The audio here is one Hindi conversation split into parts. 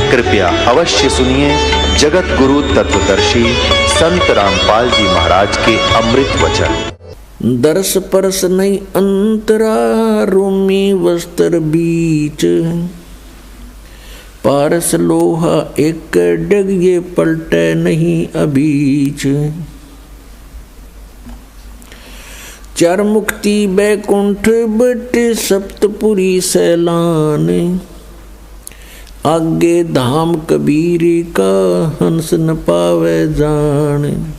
कृपया अवश्य सुनिए जगत गुरु तत्वदर्शी संत रामपाल जी महाराज के अमृत वचन। दर्श परस नहीं अंतरा, रोमी वस्त्र बीच, पारस लोहा एक डग, ये पलटे नहीं अबीच। चार मुक्ति बैकुंठ बट, सप्तपुरी सैलान, आगे धाम कबीर का, हंस न पावे जान।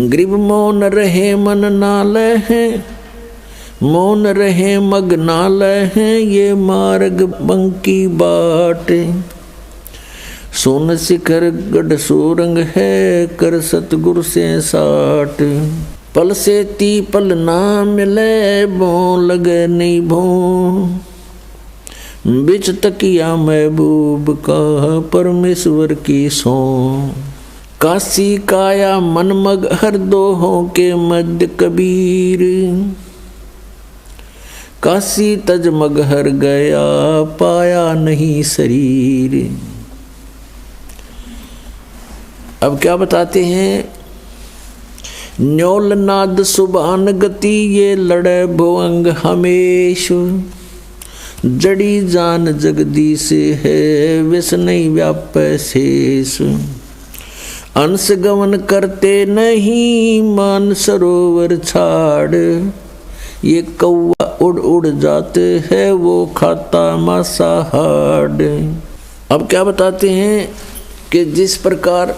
ग्रीब मौन रहे मन नाल है, मौन रहे मग नाल है, ये मार्ग बंकी बाट। सोन शिखर गढ़ सोरंग है, कर सतगुर से साट। पल से ती पल ना मिले, बों लगे नहीं भों, बिच तकिया महबूब का, परमेश्वर की सो। काशी काया मन मग हर दोहों के मध्य कबीर, काशी तज मग हर गया, पाया नहीं शरीर। अब क्या बताते हैं? न्योल नाद सुबान गति, ये लड़े भुअंग हमेश। जड़ी जान जगदीश है, विष नहीं व्याप शेष। अंश गमन करते नहीं, मान सरोवर छाड़। ये कौवा उड़ उड़ जाते है, वो खाता मांसाहार। अब क्या बताते हैं कि जिस प्रकार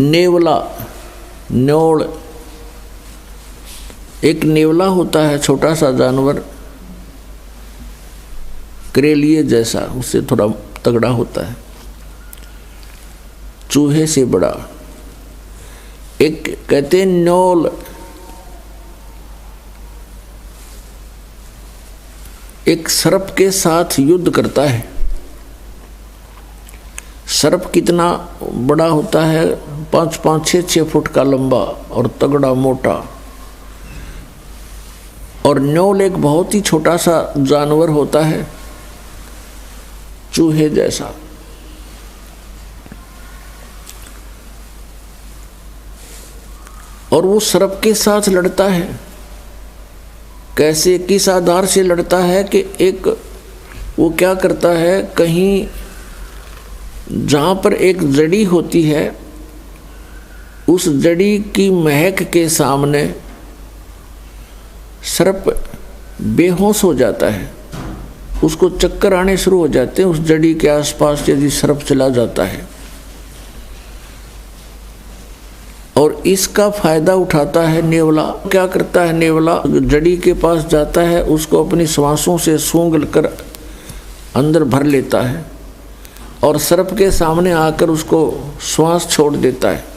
नेवला, न्योल, एक नेवला होता है छोटा सा जानवर, करेलिए जैसा, उससे थोड़ा तगड़ा होता है, चूहे से बड़ा। एक कहते हैं न्योल एक सर्प के साथ युद्ध करता है। सर्प कितना बड़ा होता है? 5-5, 6-6 फुट का लंबा और तगड़ा मोटा। और न्योल एक बहुत ही छोटा सा जानवर होता है, चूहे जैसा। और वो सर्प के साथ लड़ता है। कैसे, किस आधार से लड़ता है कि एक वो क्या करता है, कहीं जहाँ पर एक जड़ी होती है, उस जड़ी की महक के सामने सर्प बेहोश हो जाता है। उसको चक्कर आने शुरू हो जाते हैं। उस जड़ी के आसपास यदि सर्प चला जाता है, और इसका फायदा उठाता है नेवला। क्या करता है नेवला? जड़ी के पास जाता है, उसको अपनी श्वासों से सूंघ कर अंदर भर लेता है और सर्प के सामने आकर उसको श्वास छोड़ देता है।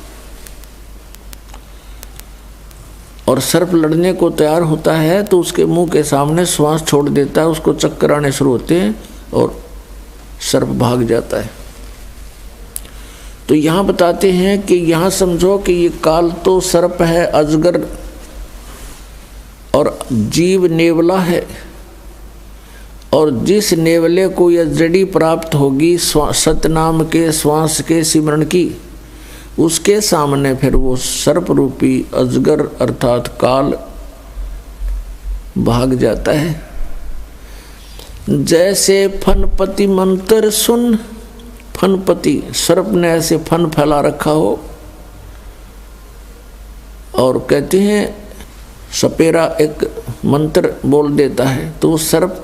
और सर्प लड़ने को तैयार होता है तो उसके मुंह के सामने श्वास छोड़ देता है, उसको चक्कर आने शुरू होते हैं और सर्प भाग जाता है। तो यहाँ बताते हैं कि यहाँ समझो कि ये काल तो सर्प है, अजगर, और जीव नेवला है। और जिस नेवले को यह जड़ी प्राप्त होगी सतनाम के श्वास के सिमरण की, उसके सामने फिर वो सर्प रूपी अजगर अर्थात काल भाग जाता है। जैसे फनपति मंत्र सुन, फनपति सर्प ने ऐसे फन फैला रखा हो, और कहते हैं सपेरा एक मंत्र बोल देता है तो वो सर्प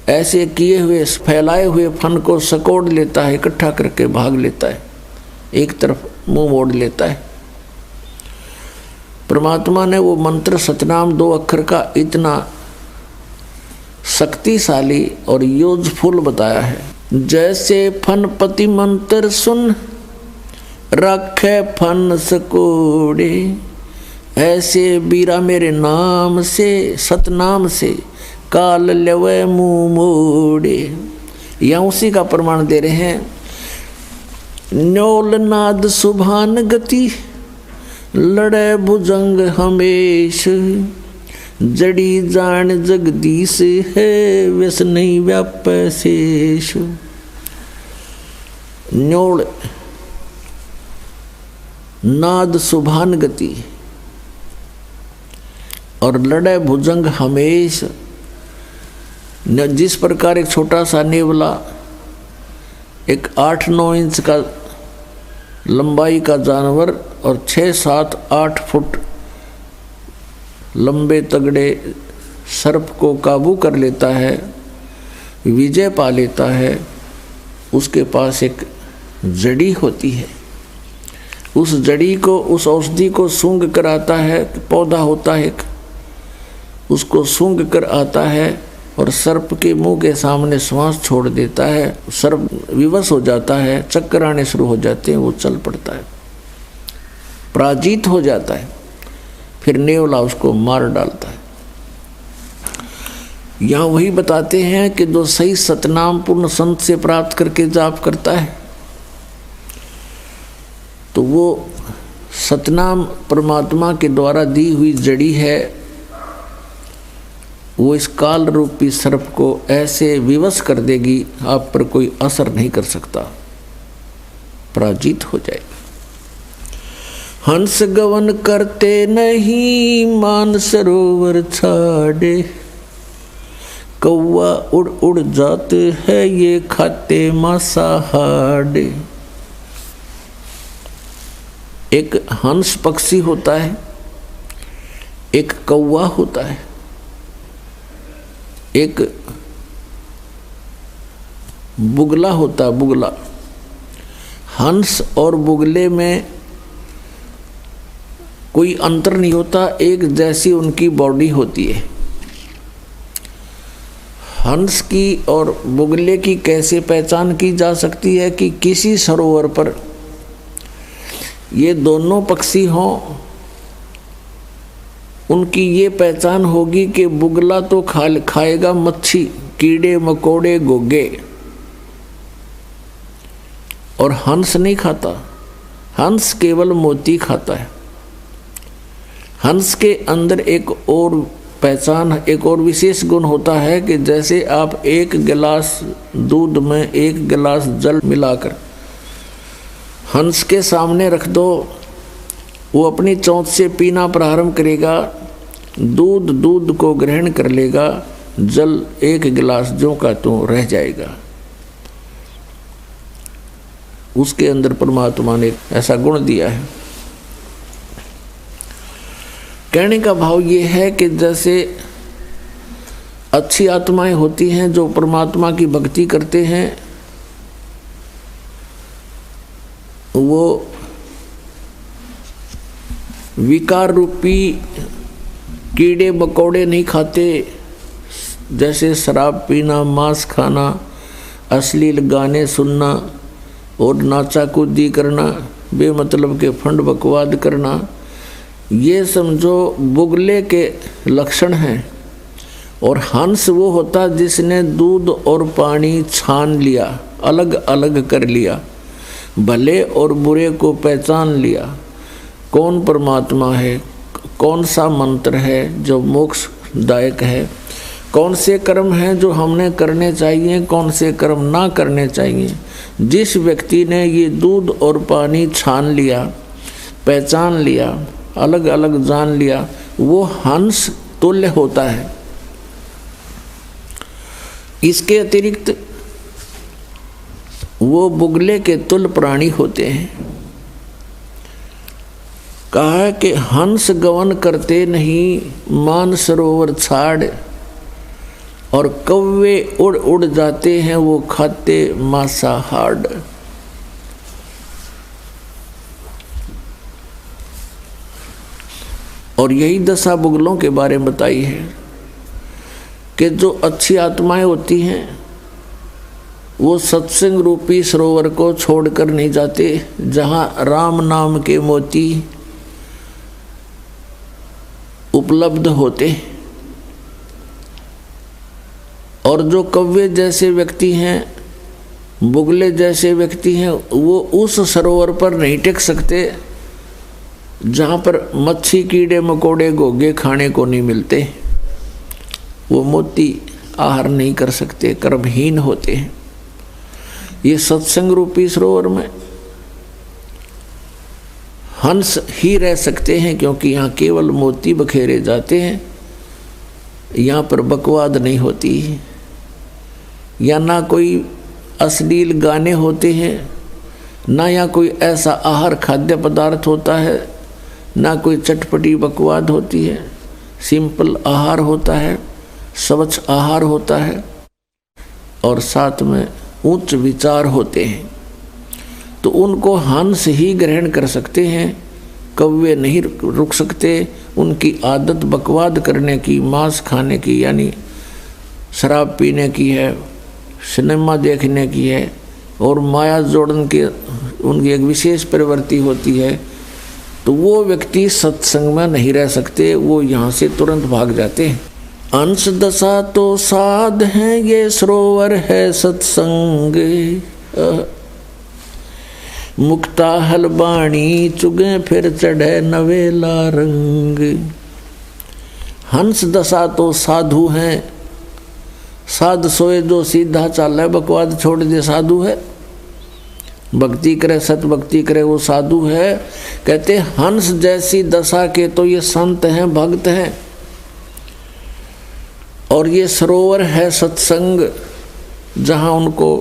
ऐसे किए हुए फैलाए हुए फन को सकोड़ लेता है, इकट्ठा करके भाग लेता है, एक तरफ मुंह मोड़ लेता है। परमात्मा ने वो मंत्र सतनाम 2 अक्षर का इतना शक्तिशाली और यूजफुल बताया है। जैसे फनपति मंत्र सुन, रखे फन सकोड़े, ऐसे बीरा मेरे नाम से, सतनाम से, काल लेवे मुंह मोड़े। यहाँ उसी का प्रमाण दे रहे हैं। न्योल नाद सुभान गति, लड़े भुजंग हमेश, जड़ी जान जगदीश है व्यस नहीं व्याप शेष। न्योड़ नाद सुभान गति और लड़े भुजंग हमेश। जिस प्रकार एक छोटा सा नेवला एक 8-9 इंच का लंबाई का जानवर और 6-7-8 फुट लंबे तगड़े सर्प को काबू कर लेता है, विजय पा लेता है, उसके पास एक जड़ी होती है। उस जड़ी को, उस औषधि को सूंघ कर आता है, पौधा होता है एक, उसको सूंघ कर आता है और सर्प के मुंह के सामने श्वास छोड़ देता है। सर्प विवश हो जाता है, चक्कर आने शुरू हो जाते हैं, वो चल पड़ता है, पराजित हो जाता है। फिर नेवला उसको मार डालता है। यहाँ वही बताते हैं कि जो सही सतनाम पूर्ण संत से प्राप्त करके जाप करता है तो वो सतनाम परमात्मा के द्वारा दी हुई जड़ी है। वो इस काल रूपी सर्प को ऐसे विवश कर देगी, आप पर कोई असर नहीं कर सकता, पराजित हो जाएगा। हंस गवन करते नहीं मान सरोवर छाड़े, कौवा उड़ उड़ जाते है ये खाते मांसाहार। एक हंस पक्षी होता है, एक कौवा होता है, एक बुगला होता है। बुगला, हंस और बुगले में कोई अंतर नहीं होता, एक जैसी उनकी बॉडी होती है। हंस की और बुगले की कैसे पहचान की जा सकती है कि किसी सरोवर पर ये दोनों पक्षी हों, उनकी ये पहचान होगी कि बुगला तो खाएगा मच्छी, कीड़े मकोड़े घोंघे, और हंस नहीं खाता। हंस केवल मोती खाता है। हंस के अंदर एक और पहचान, एक और विशेष गुण होता है कि जैसे आप एक गिलास दूध में एक गिलास जल मिलाकर हंस के सामने रख दो, वो अपनी चोंच से पीना प्रारंभ करेगा, दूध को ग्रहण कर लेगा, जल एक गिलास जो का तो रह जाएगा। उसके अंदर परमात्मा ने ऐसा गुण दिया है। कहने का भाव ये है कि जैसे अच्छी आत्माएं होती हैं जो परमात्मा की भक्ति करते हैं, वो विकार रूपी कीड़े मकोड़े नहीं खाते, जैसे शराब पीना, मांस खाना, अश्लील गाने सुनना और नाचा कूदी करना, बेमतलब के फंड बकवाद करना, ये समझो बुगले के लक्षण हैं। और हंस वो होता जिसने दूध और पानी छान लिया, अलग अलग कर लिया, भले और बुरे को पहचान लिया, कौन परमात्मा है, कौन सा मंत्र है जो मोक्षदायक है, कौन से कर्म हैं जो हमने करने चाहिए, कौन से कर्म ना करने चाहिए। जिस व्यक्ति ने ये दूध और पानी छान लिया, पहचान लिया, अलग अलग जान लिया, वो हंस तुल्य होता है। इसके अतिरिक्त वो बुगले के तुल्य प्राणी होते हैं। कहा है कि हंस गवन करते नहीं मान सरोवर छाड़, और कौवे उड़ उड़ जाते हैं वो खाते मांसाहार। और यही दशा बुगलों के बारे में बताई है कि जो अच्छी आत्माएं होती हैं वो सत्संग रूपी सरोवर को छोड़कर नहीं जाते, जहाँ राम नाम के मोती उपलब्ध होते। और जो कौवे जैसे व्यक्ति हैं, बुगले जैसे व्यक्ति हैं, वो उस सरोवर पर नहीं टिक सकते जहाँ पर मच्छी कीड़े मकोड़े घोंघे खाने को नहीं मिलते। वो मोती आहार नहीं कर सकते, कर्महीन होते हैं। ये सत्संग रूपी सरोवर में हंस ही रह सकते हैं, क्योंकि यहाँ केवल मोती बखेरे जाते हैं। यहाँ पर बकवाद नहीं होती, या ना कोई अश्लील गाने होते हैं, ना यहाँ कोई ऐसा आहार खाद्य पदार्थ होता है, ना कोई चटपटी बकवाद होती है। सिंपल आहार होता है, स्वच्छ आहार होता है, और साथ में उच्च विचार होते हैं। तो उनको हंस ही ग्रहण कर सकते हैं, कौवे नहीं रुक सकते। उनकी आदत बकवाद करने की, मांस खाने की, यानी शराब पीने की है, सिनेमा देखने की है, और माया जोड़न की उनकी एक विशेष प्रवृत्ति होती है। तो वो व्यक्ति सत्संग में नहीं रह सकते, वो यहाँ से तुरंत भाग जाते हैं। अंश दशा तो साध है, ये सरोवर है सत्संग। मुक्ता हलबाणी चुगे फिर चढ़े नवेला रंग। हंस दशा तो साधु हैं, साध सोए जो सीधा चाले, बकवाद छोड़ दे साधु है। भक्ति करे, सत भक्ति करे, वो साधु है। कहते हंस जैसी दशा के तो ये संत हैं, भक्त हैं। और ये सरोवर है सत्संग, जहाँ उनको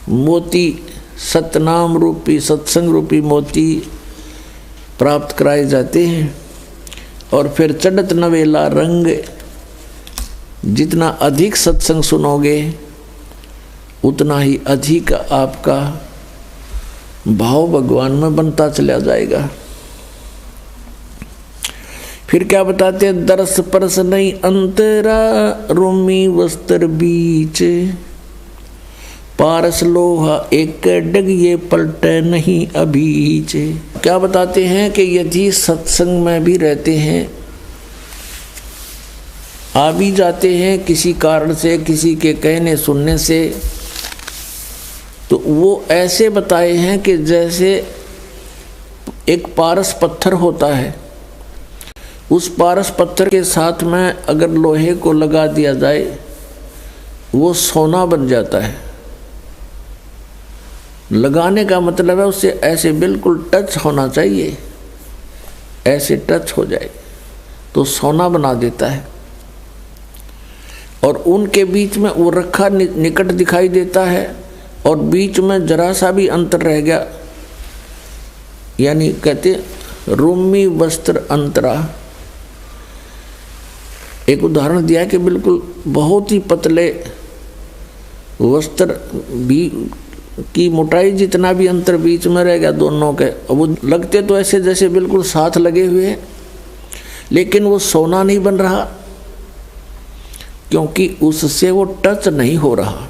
मोती, सतनाम रूपी, सत्संग रूपी मोती प्राप्त कराए जाते हैं। और फिर चढ़त नवेला रंग। जितना अधिक सत्संग सुनोगे उतना ही अधिक आपका भाव भगवान में बनता चला जाएगा। फिर क्या बताते हैं, दरस परस नहीं अंतरा, रूमी वस्त्र बीच, पारस लोहा एक डग ये पलटे नहीं अभीच। क्या बताते हैं कि यदि सत्संग में भी रहते हैं, आ भी जाते हैं किसी कारण से, किसी के कहने सुनने से, तो वो ऐसे बताए हैं कि जैसे एक पारस पत्थर होता है, उस पारस पत्थर के साथ में अगर लोहे को लगा दिया जाए वो सोना बन जाता है। लगाने का मतलब है उससे ऐसे बिल्कुल टच होना चाहिए, ऐसे टच हो जाए तो सोना बना देता है। और उनके बीच में वो रखा निकट दिखाई देता है, और बीच में जरा सा भी अंतर रह गया, यानी कहते रूमी वस्त्र अंतरा। एक उदाहरण दिया कि बिल्कुल बहुत ही पतले वस्त्र भी की मोटाई जितना भी अंतर बीच में रह गया दोनों के, वो लगते तो ऐसे जैसे बिल्कुल साथ लगे हुए, लेकिन वो सोना नहीं बन रहा, क्योंकि उससे वो टच नहीं हो रहा।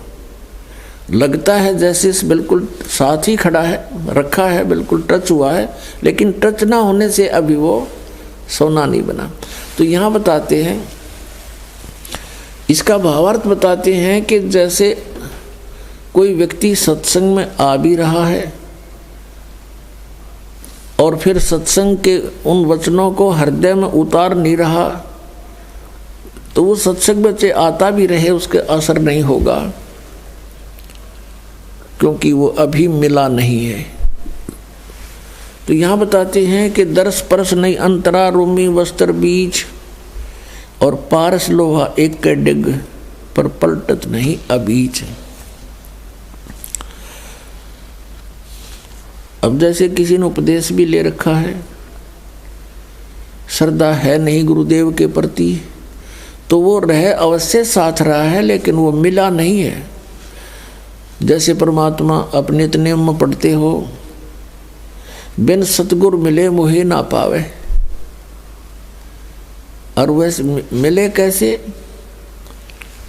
लगता है जैसे बिल्कुल साथ ही खड़ा है, रखा है, बिल्कुल टच हुआ है, लेकिन टच ना होने से अभी वो सोना नहीं बना। तो यहाँ बताते हैं, इसका भावार्थ बताते हैं कि जैसे कोई व्यक्ति सत्संग में आ भी रहा है और फिर सत्संग के उन वचनों को हृदय में उतार नहीं रहा, तो वो सत्संग में आता भी रहे उसके असर नहीं होगा, क्योंकि वो अभी मिला नहीं है। तो यहाँ बताते हैं कि दरस परस नहीं अंतरा, रूमी वस्त्र बीच, और पारस लोहा एक के डिग पर पलटत नहीं अबीच। अब जैसे किसी ने उपदेश भी ले रखा है, श्रद्धा है नहीं गुरुदेव के प्रति, तो वो रह अवश्य साथ रहा है, लेकिन वो मिला नहीं है। जैसे परमात्मा अपने नियम में पढ़ते हो, बिन सतगुर मिले मोहे ना पावे। और वैसे मिले कैसे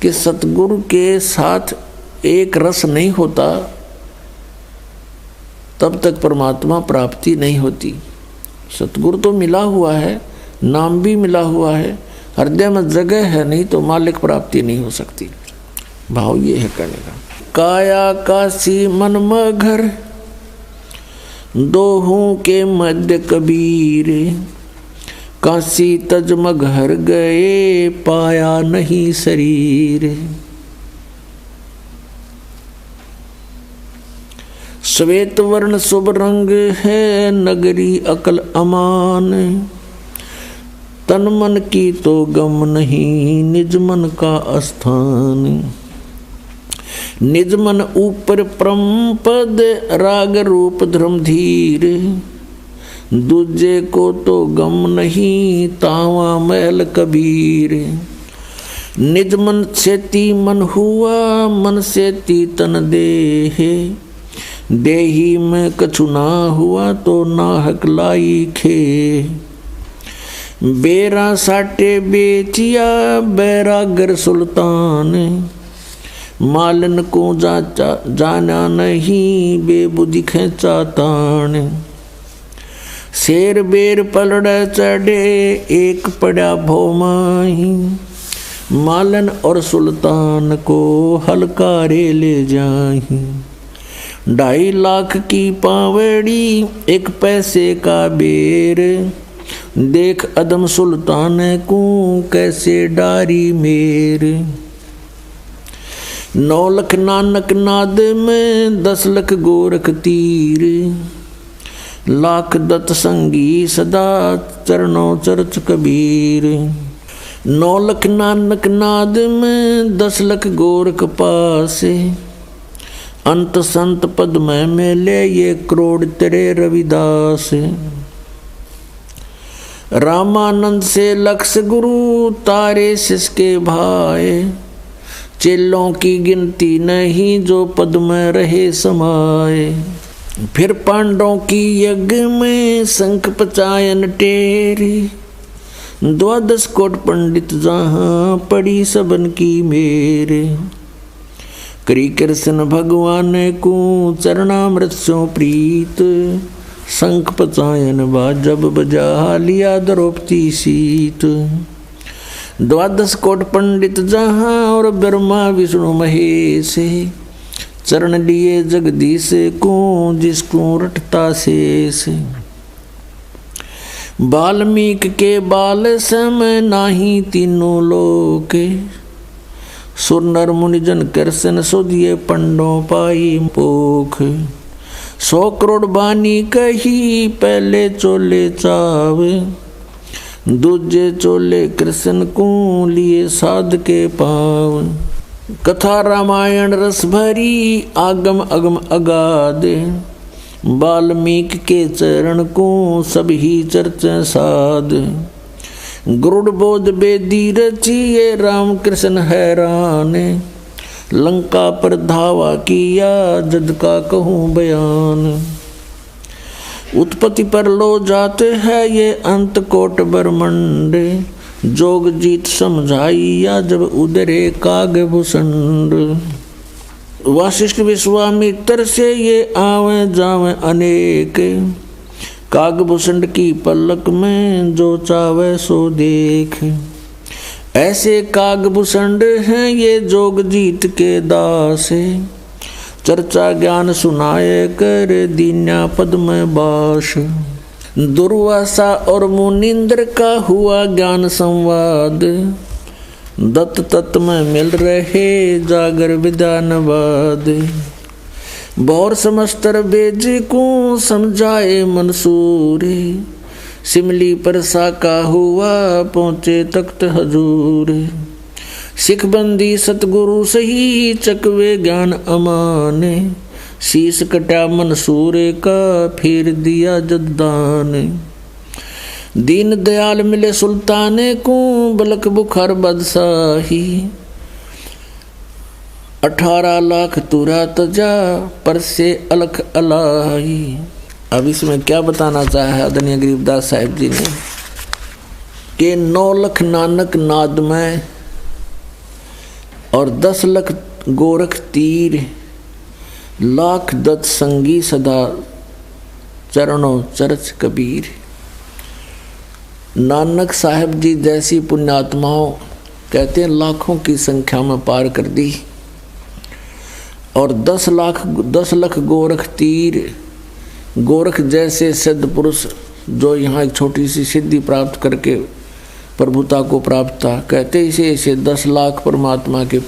कि सतगुरु के साथ एक रस नहीं होता, तब तक परमात्मा प्राप्ति नहीं होती। सतगुरु तो मिला हुआ है, नाम भी मिला हुआ है, हृदय में जगह है नहीं तो मालिक प्राप्ति नहीं हो सकती। भाव ये है कहने का। काया काशी मन मघर, दोहों के मध्य कबीर, काशी तजमग हर गए पाया नहीं शरीर। श्वेत वर्ण शुभ रंग है नगरी अकल अमान। तन मन की तो गम नहीं निज मन का स्थान। निज मन ऊपर परम पद राग रूप धर्म धीर। दूजे को तो गम नहीं तावा महल कबीर। निज मन सेती मन हुआ मन सेती तन देहे। देही में कछु ना हुआ तो नाहक लाई खे। बेरा साटे बेचिया बैरागर सुल्तान। मालन को जाना नहीं बेबुद्धि खेचा तान। शेर बेर पलड़ चढ़े एक पड़ा भोमाही। मालन और सुल्तान को हलकारे ले जाही। 2.5 लाख की पावड़ी 1 पैसे का बेर। देख अदम सुल्तान को कैसे डारी मेर। 9 लख नानक नाद में 10 लख गोरख तीर। लाख दत्त संगी सदा चरणों चरच कबीर। 9 लख नानक नाद में 10 लख गोरख पासे। अंत संत पद में मेले ये करोड़ तेरे रविदास। रामानंद से लक्ष गुरु तारे सिसके भाए। चेलों की गिनती नहीं जो पद में रहे समाये। फिर पांडवों की यज्ञ में शंख पचायन टेरी। 12 कोट पंडित जहाँ पड़ी सबन की मेरे। करी कृष्ण भगवान को चरणामृत सो प्रीत। शंख पचायन जब बजा लिया द्रौपदी सीत। 12 कोट पंडित जहाँ और ब्रह्मा विष्णु महेश। चरण लिए जगदीश को जिसको रटता शेष। वाल्मीक के बाल समय नाही तीनों लोक। सुर नर मुनिजन कृष्ण सुधिये पंडों पाई पोख। 100 करोड़ बानी कही पहले चोले चावे। दूजे चोले कृष्ण को लिए साध के पाव। कथा रामायण रस भरी आगम अगम अगाध। वाल्मीकि के चरण को सब ही चर्चा साध। गुरुड़ बोध बेदी रचिए राम कृष्ण हैरान। लंका पर धावा किया जद का कहूँ बयान। उत्पत्ति पर लो जाते हैं ये अंत कोट ब्रह्मंड। जोग जीत समझाइया जब उदरे काग भूषण। वशिष्ठ विश्वामित्र से ये आवे जावे अनेक। कागभूषण की पलक में जो चावे सो देख। ऐसे कागभूषण हैं ये जोग जीत के दास। चर्चा ज्ञान सुनाए कर दीन्या पद में बास। दुर्वासा और मुनिंद्र का हुआ ज्ञान संवाद। दत्त तत्व में मिल रहे जागर विधानवाद। बौर समस्तर बेज को समझाए मंसूरी। सिमली पर साका हुआ पहुँचे तख्त हजूर। सिखबंदी सतगुरु सही चकवे ज्ञान अमाने। शीश कटा मंसूर का फिर दिया जद्दान। दीन दयाल मिले सुल्ताने को बलक बुखार बादशाही। 18 लाख तुरा तजा पर से अलख अलाई। अब इसमें क्या बताना चाहा है आदरणीय गरीबदास साहिब जी ने कि 9 लाख नानक नाद में और 10 लाख गोरख तीर। लाख दत्त संगी सदा चरणों चरच कबीर। नानक साहब जी जैसी पुण्यात्माओं कहते हैं लाखों की संख्या में पार कर दी। और 10 लाख गोरख तीर। गोरख जैसे सिद्ध पुरुष जो यहाँ एक छोटी सी सिद्धि प्राप्त करके प्रभुता को प्राप्त था, कहते इसे 10 लाख परमात्मा के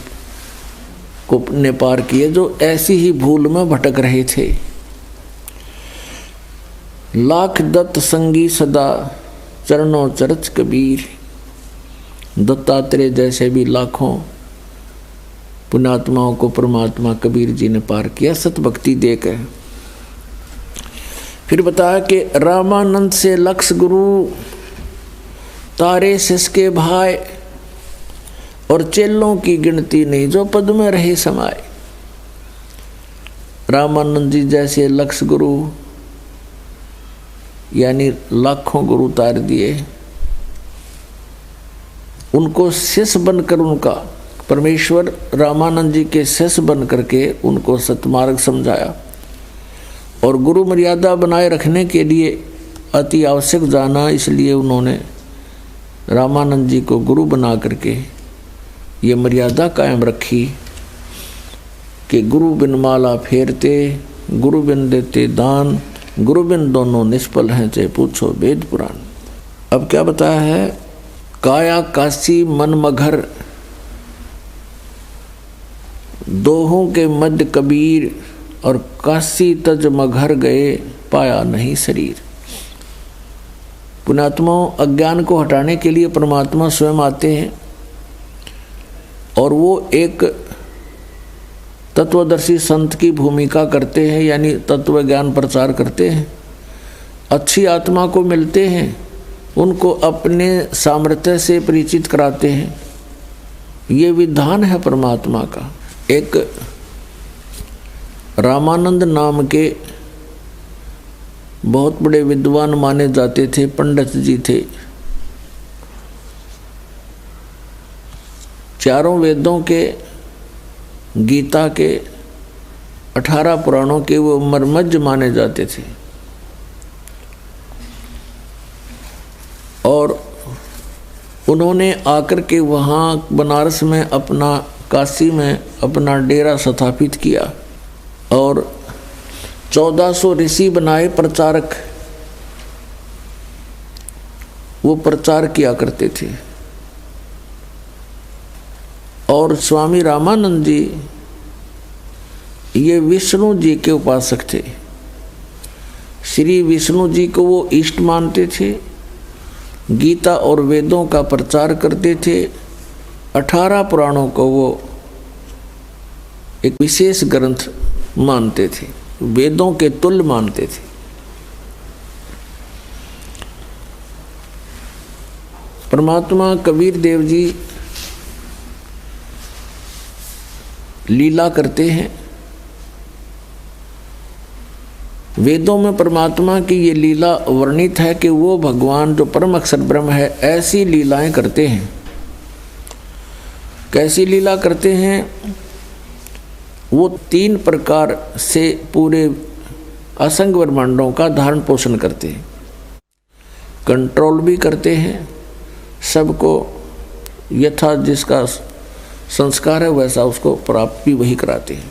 को ने पार किए जो ऐसी ही भूल में भटक रहे थे। लाख दत्त संगी सदा चरणों चरच कबीर, दत्तात्रेय जैसे भी लाखों पुण्यात्माओं को परमात्मा कबीर जी ने पार किया सत भक्ति देकर। फिर बताया कि रामानंद से लक्ष गुरु तारे शिष के भाई और चेलों की गिनती नहीं जो पद में रहे समाये। रामानंद जी जैसे लक्ष गुरु यानी लाखों गुरु तार दिए, उनको शिष्य बनकर उनका परमेश्वर रामानंद जी के शिष्य बन करके उनको सतमार्ग समझाया और गुरु मर्यादा बनाए रखने के लिए अति आवश्यक जाना, इसलिए उन्होंने रामानंद जी को गुरु बना करके ये मर्यादा कायम रखी कि गुरु बिन माला फेरते, गुरु बिन देते दान, गुरु बिन दोनों निष्फल हैं चाहे पूछो वेद पुराण। अब क्या बताया है, काया काशी मन मघर दोहों के मध्य कबीर और काशी तज मघर गए पाया नहीं शरीर। पुण्यात्माओं अज्ञान को हटाने के लिए परमात्मा स्वयं आते हैं और वो एक तत्वदर्शी संत की भूमिका करते हैं, यानी तत्व ज्ञान प्रचार करते हैं। अच्छी आत्मा को मिलते हैं, उनको अपने सामर्थ्य से परिचित कराते हैं। ये विधान है परमात्मा का। एक रामानंद नाम के बहुत बड़े विद्वान माने जाते थे, पंडित जी थे। चारों वेदों के, गीता के, 18 पुराणों के वो मर्मज्ञ माने जाते थे और उन्होंने आकर के वहाँ बनारस में अपना, काशी में अपना डेरा स्थापित किया और 1400 ऋषि बनाए प्रचारक, वो प्रचार किया करते थे। और स्वामी रामानंद जी ये विष्णु जी के उपासक थे। श्री विष्णु जी को वो इष्ट मानते थे, गीता और वेदों का प्रचार करते थे। 18 पुराणों को वो एक विशेष ग्रंथ मानते थे, वेदों के तुल्य मानते थे। परमात्मा कबीर देव जी लीला करते हैं। वेदों में परमात्मा की ये लीला वर्णित है कि वो भगवान जो परम अक्षर ब्रह्म है ऐसी लीलाएं करते हैं। कैसी लीला करते हैं? वो 3 प्रकार से पूरे असंग ब्रह्मांडों का धारण पोषण करते हैं। कंट्रोल भी करते हैं, सबको यथा जिसका संस्कार है वैसा उसको प्राप्त भी वही कराते हैं।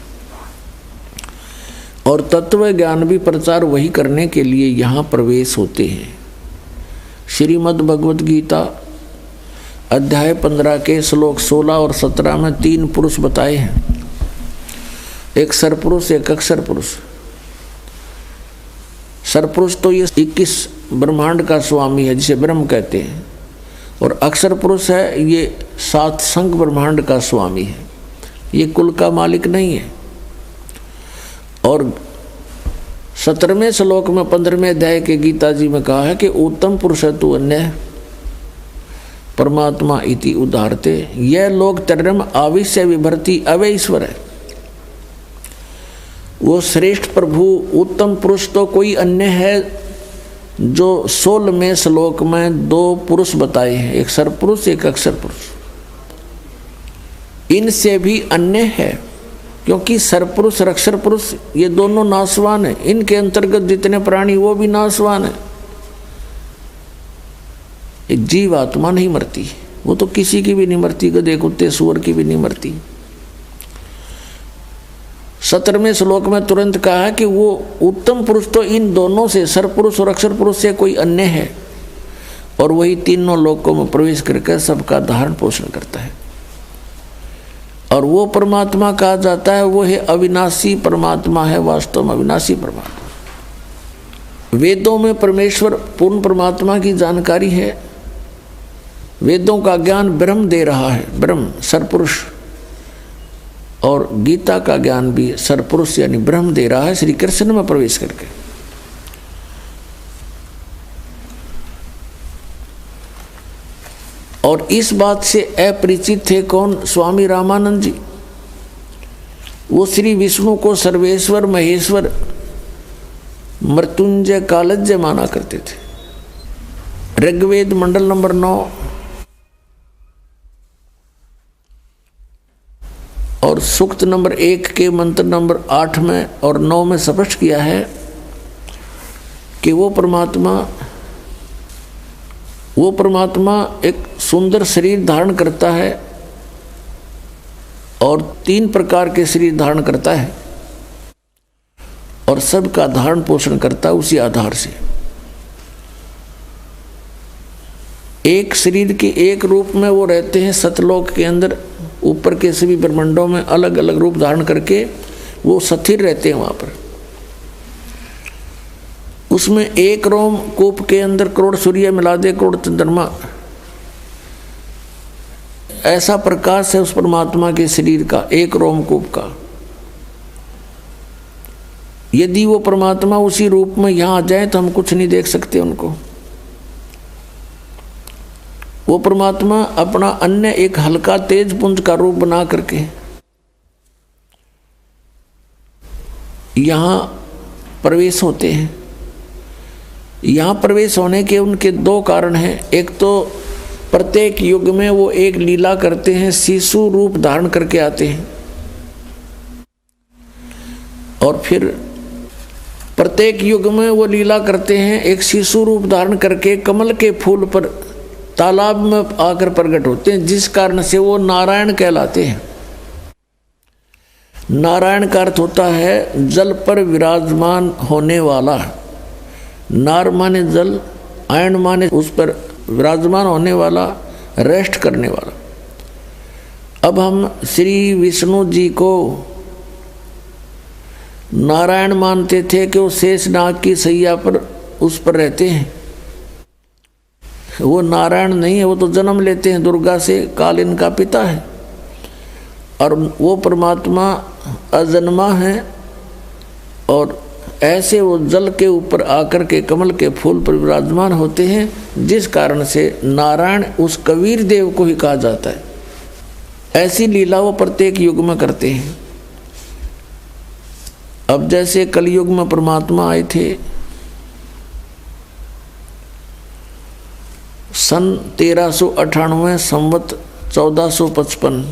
और तत्व ज्ञान भी प्रचार वही करने के लिए यहाँ प्रवेश होते हैं। श्रीमद् भगवद गीता अध्याय 15 के श्लोक 16 और 17 में 3 पुरुष बताए हैं, एक सरपुरुष, एक अक्षर पुरुष। सरपुरुष तो ये 21 ब्रह्मांड का स्वामी है जिसे ब्रह्म कहते हैं, और अक्षर पुरुष है ये 7 संग ब्रह्मांड का स्वामी है, ये कुल का मालिक नहीं है। और 17वें श्लोक में 15वें अध्याय के गीता जी में कहा है कि उत्तम पुरुष है तू अन्य परमात्मा इति उदाहरते, यह लोक तरम आविश्य विभर्ति अवय ईश्वर है। वो श्रेष्ठ प्रभु उत्तम पुरुष तो कोई अन्य है जो 16वें श्लोक में 2 पुरुष बताए हैं, एक सरपुरुष एक अक्षर पुरुष। इनसे भी अन्य है क्योंकि सरपुरुष और अक्षर पुरुष ये दोनों नाशवान है, इनके अंतर्गत जितने प्राणी वो भी नाशवान है। एक जीव आत्मा नहीं मरती, वो तो किसी की भी नहीं मरती, गधे कुत्ते सुअर की भी नहीं मरती। 17वें श्लोक में तुरंत कहा है कि वो उत्तम पुरुष तो इन दोनों से, सरपुरुष और अक्षर पुरुष से कोई अन्य है, और वही तीनों लोकों में प्रवेश करके सबका धारण पोषण करता है। और वो परमात्मा कहा जाता है, वो है अविनाशी परमात्मा है, वास्तव में अविनाशी परमात्मा। वेदों में परमेश्वर पूर्ण परमात्मा की जानकारी है, वेदों का ज्ञान ब्रह्म दे रहा है, ब्रह्म सरपुरुष, और गीता का ज्ञान भी सरपुरुष यानी ब्रह्म दे रहा है श्री कृष्ण में प्रवेश करके। और इस बात से अपरिचित थे कौन? स्वामी रामानंद जी। वो श्री विष्णु को सर्वेश्वर, महेश्वर, मृत्युंजय, कालज्य माना करते थे। ऋग्वेद मंडल नंबर 9 और सूक्त नंबर 1 के मंत्र नंबर 8 में और 9 में स्पष्ट किया है कि वो परमात्मा एक सुंदर शरीर धारण करता है और 3 प्रकार के शरीर धारण करता है और सबका धारण पोषण करता है उसी आधार से। एक शरीर के एक रूप में वो रहते हैं सतलोक के अंदर, ऊपर के सभी ब्रह्मांडों में अलग अलग रूप धारण करके वो स्थिर रहते हैं वहाँ पर। उसमें एक रोम कूप के अंदर करोड़ सूर्य मिला दे, करोड़ चंद्रमा, ऐसा प्रकाश है उस परमात्मा के शरीर का, एक रोम कूप का। यदि वो परमात्मा उसी रूप में यहाँ आ जाए तो हम कुछ नहीं देख सकते उनको। वो परमात्मा अपना अन्य एक हल्का तेज पुंज का रूप बना करके यहाँ प्रवेश होते हैं। यहाँ प्रवेश होने के उनके 2 कारण हैं। एक तो प्रत्येक युग में वो एक लीला करते हैं, शिशु रूप धारण करके आते हैं, और फिर प्रत्येक युग में वो लीला करते हैं, एक शिशु रूप धारण करके कमल के फूल पर तालाब में आकर प्रकट होते हैं, जिस कारण से वो नारायण कहलाते हैं। नारायण का अर्थ होता है जल पर विराजमान होने वाला। नार माने जल, आयन माने उस पर विराजमान होने वाला, रेस्ट करने वाला। अब हम श्री विष्णु जी को नारायण मानते थे कि वो शेषनाग की सैया पर उस पर रहते हैं। वो नारायण नहीं है, वो तो जन्म लेते हैं दुर्गा से, काल इनका पिता है। और वो परमात्मा अजन्मा है, और ऐसे वो जल के ऊपर आकर के कमल के फूल पर विराजमान होते हैं, जिस कारण से नारायण उस कबीर देव को ही कहा जाता है। ऐसी लीला वो प्रत्येक युग में करते हैं। अब जैसे कलयुग में परमात्मा आए थे सन 1398 संवत 1455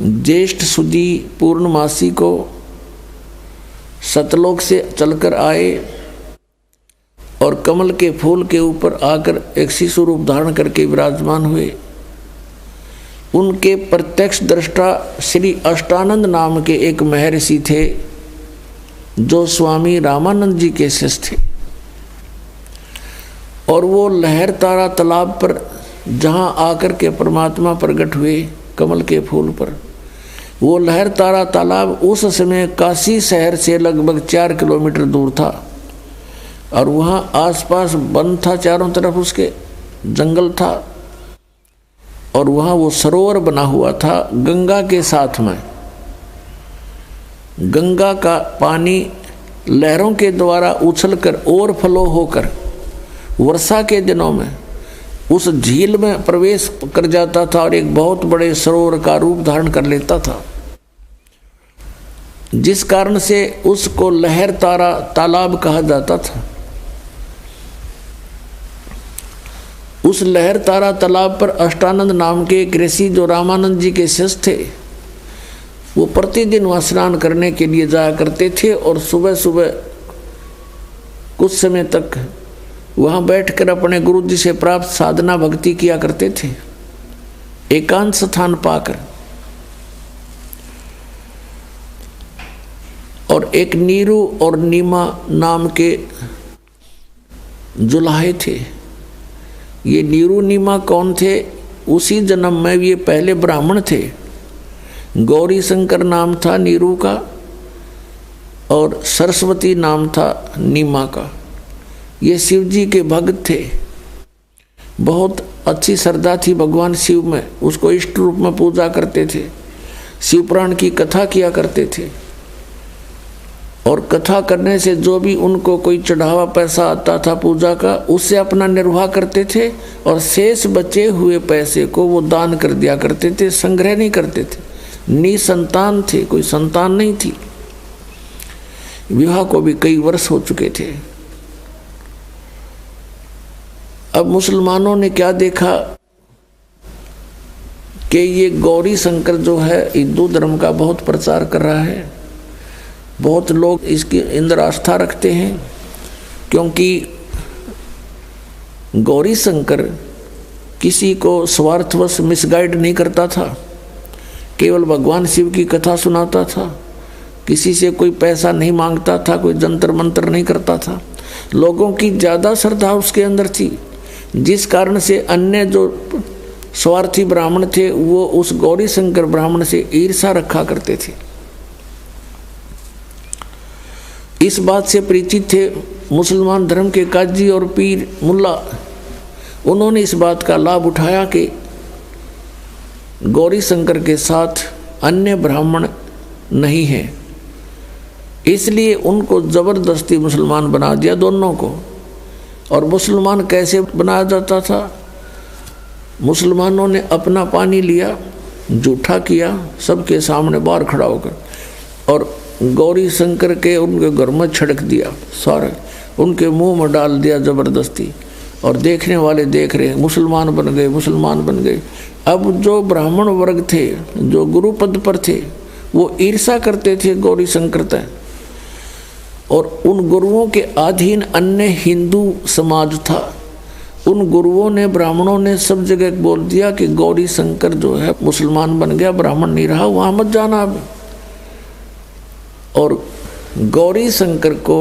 ज्येष्ठ सुदी पूर्णमासी को सतलोक से चलकर आए और कमल के फूल के ऊपर आकर एक शिशु रूप धारण करके विराजमान हुए। उनके प्रत्यक्ष दृष्टा श्री अष्टानंद नाम के एक महर्षि थे, जो स्वामी रामानंद जी के शिष्य थे। और वो लहर तारा तालाब पर जहाँ आकर के परमात्मा प्रकट हुए कमल के फूल पर, वो लहर तारा तालाब उस समय काशी शहर से लगभग 4 किलोमीटर दूर था, और वहाँ आसपास वन था, चारों तरफ उसके जंगल था, और वहाँ वो सरोवर बना हुआ था गंगा के साथ में। गंगा का पानी लहरों के द्वारा उछलकर ओवरफ्लो होकर वर्षा के दिनों में उस झील में प्रवेश कर जाता था और एक बहुत बड़े सरोवर का रूप धारण कर लेता था, जिस कारण से उसको लहर तारा तालाब कहा जाता था। उस लहर तारा तालाब पर अष्टानंद नाम के एक ऋषि जो रामानंद जी के शिष्य थे, वो प्रतिदिन वहाँ स्नान करने के लिए जाया करते थे, और सुबह सुबह कुछ समय तक वहाँ बैठकर अपने गुरु जी से प्राप्त साधना भक्ति किया करते थे, एकांत स्थान पाकर। और एक नीरू और नीमा नाम के जुलाहे थे। ये नीरू नीमा कौन थे? उसी जन्म में ये पहले ब्राह्मण थे। गौरी शंकर नाम था नीरू का और सरस्वती नाम था नीमा का। ये शिव जी के भक्त थे। बहुत अच्छी श्रद्धा थी भगवान शिव में, उसको इष्ट रूप में पूजा करते थे, शिव पुराण की कथा किया करते थे। और कथा करने से जो भी उनको कोई चढ़ावा पैसा आता था पूजा का, उससे अपना निर्वाह करते थे और शेष बचे हुए पैसे को वो दान कर दिया करते थे, संग्रह नहीं करते थे। निसंतान थे, कोई संतान नहीं थी। विवाह को भी कई वर्ष हो चुके थे। अब मुसलमानों ने क्या देखा कि ये गौरी शंकर जो है हिंदू धर्म का बहुत प्रचार कर रहा है, बहुत लोग इसके अंदर आस्था रखते हैं, क्योंकि गौरी शंकर किसी को स्वार्थवश मिसगाइड नहीं करता था, केवल भगवान शिव की कथा सुनाता था, किसी से कोई पैसा नहीं मांगता था, कोई जंतर मंत्र नहीं करता था। लोगों की ज़्यादा श्रद्धा उसके अंदर थी, जिस कारण से अन्य जो स्वार्थी ब्राह्मण थे वो उस गौरी शंकर ब्राह्मण से ईर्षा रखा करते थे। इस बात से परिचित थे मुसलमान धर्म के काजी और पीर मुल्ला। उन्होंने इस बात का लाभ उठाया कि गौरी शंकर के साथ अन्य ब्राह्मण नहीं है, इसलिए उनको ज़बरदस्ती मुसलमान बना दिया दोनों को। और मुसलमान कैसे बनाया जाता था? मुसलमानों ने अपना पानी लिया, जूठा किया सबके सामने बाहर खड़ा होकर, और गौरी शंकर के उनके घर में छिड़क दिया, सारे उनके मुंह में डाल दिया ज़बरदस्ती। और देखने वाले देख रहे, मुसलमान बन गए, मुसलमान बन गए। अब जो ब्राह्मण वर्ग थे, जो गुरु पद पर थे, वो ईर्षा करते थे गौरी शंकर तय, और उन गुरुओं के अधीन अन्य हिंदू समाज था। उन गुरुओं ने, ब्राह्मणों ने सब जगह बोल दिया कि गौरी शंकर जो है मुसलमान बन गया, ब्राह्मण नहीं रहा, वहाँ मत जाना अब। और गौरी शंकर को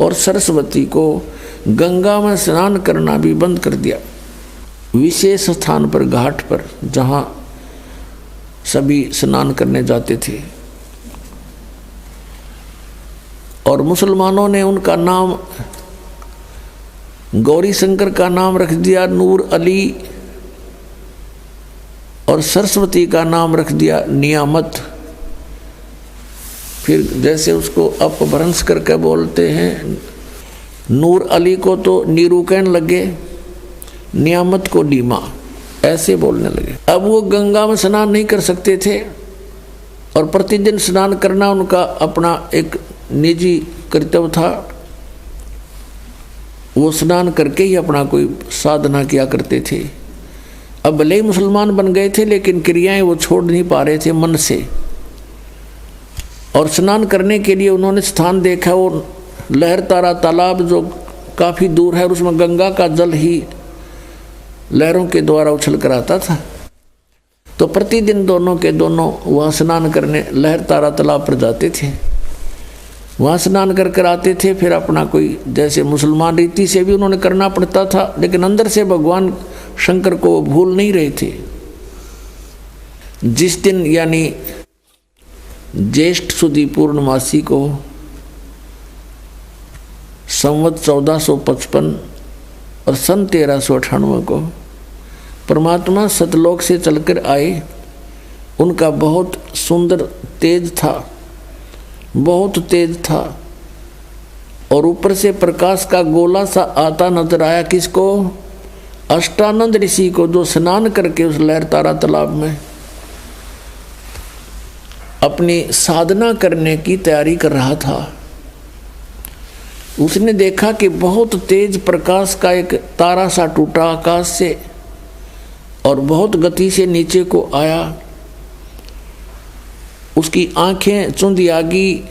और सरस्वती को गंगा में स्नान करना भी बंद कर दिया। विशेष स्थान पर, घाट पर, जहाँ सभी स्नान करने जाते थे। और मुसलमानों ने उनका नाम, गौरी शंकर का नाम रख दिया नूर अली, और सरस्वती का नाम रख दिया नियामत। फिर जैसे उसको अपभ्रंश करके बोलते हैं, नूर अली को तो नीरू कहने लगे, नियामत को नीमा, ऐसे बोलने लगे। अब वो गंगा में स्नान नहीं कर सकते थे, और प्रतिदिन स्नान करना उनका अपना एक निजी कर्तव्य था। वो स्नान करके ही अपना कोई साधना किया करते थे। अब भले ही मुसलमान बन गए थे, लेकिन क्रियाएं वो छोड़ नहीं पा रहे थे मन से। और स्नान करने के लिए उन्होंने स्थान देखा, वो लहर तारा तालाब जो काफ़ी दूर है, उसमें गंगा का जल ही लहरों के द्वारा उछल कर आता था। तो प्रतिदिन दोनों के दोनों वहाँ स्नान करने लहर तारा तालाब पर जाते थे, वहाँ स्नान कर कर आते थे। फिर अपना कोई, जैसे मुसलमान रीति से भी उन्होंने करना पड़ता था, लेकिन अंदर से भगवान शंकर को भूल नहीं रहे थे। जिस दिन यानी ज्येष्ठ सुदी पूर्णमासी को संवत 1455 और सन 1398 को परमात्मा सतलोक से चलकर आए। उनका बहुत सुंदर तेज था, बहुत तेज था, और ऊपर से प्रकाश का गोला सा आता नजर आया। किसको? अष्टानंद ऋषि को, जो स्नान करके उस लहर तारा तालाब में अपनी साधना करने की तैयारी कर रहा था। उसने देखा कि बहुत तेज प्रकाश का एक तारा सा टूटा आकाश से और बहुत गति से नीचे को आया। उसकी आंखें चुंधियागी,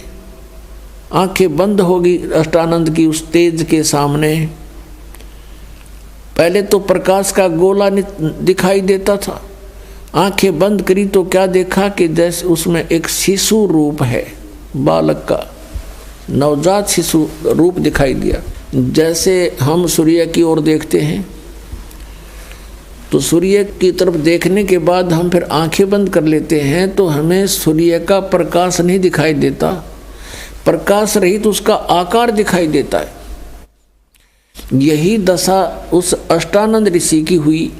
आंखें बंद होगी अष्टानंद की उस तेज के सामने। पहले तो प्रकाश का गोला दिखाई देता था, आंखें बंद करी तो क्या देखा कि जैसे उसमें एक शिशु रूप है, बालक का, नवजात शिशु रूप दिखाई दिया। जैसे हम सूर्य की ओर देखते हैं तो सूर्य की तरफ देखने के बाद हम फिर आंखें बंद कर लेते हैं तो हमें सूर्य का प्रकाश नहीं दिखाई देता, प्रकाश रहित तो उसका आकार दिखाई देता है। यही दशा उस अष्टानंद ऋषि की हुई।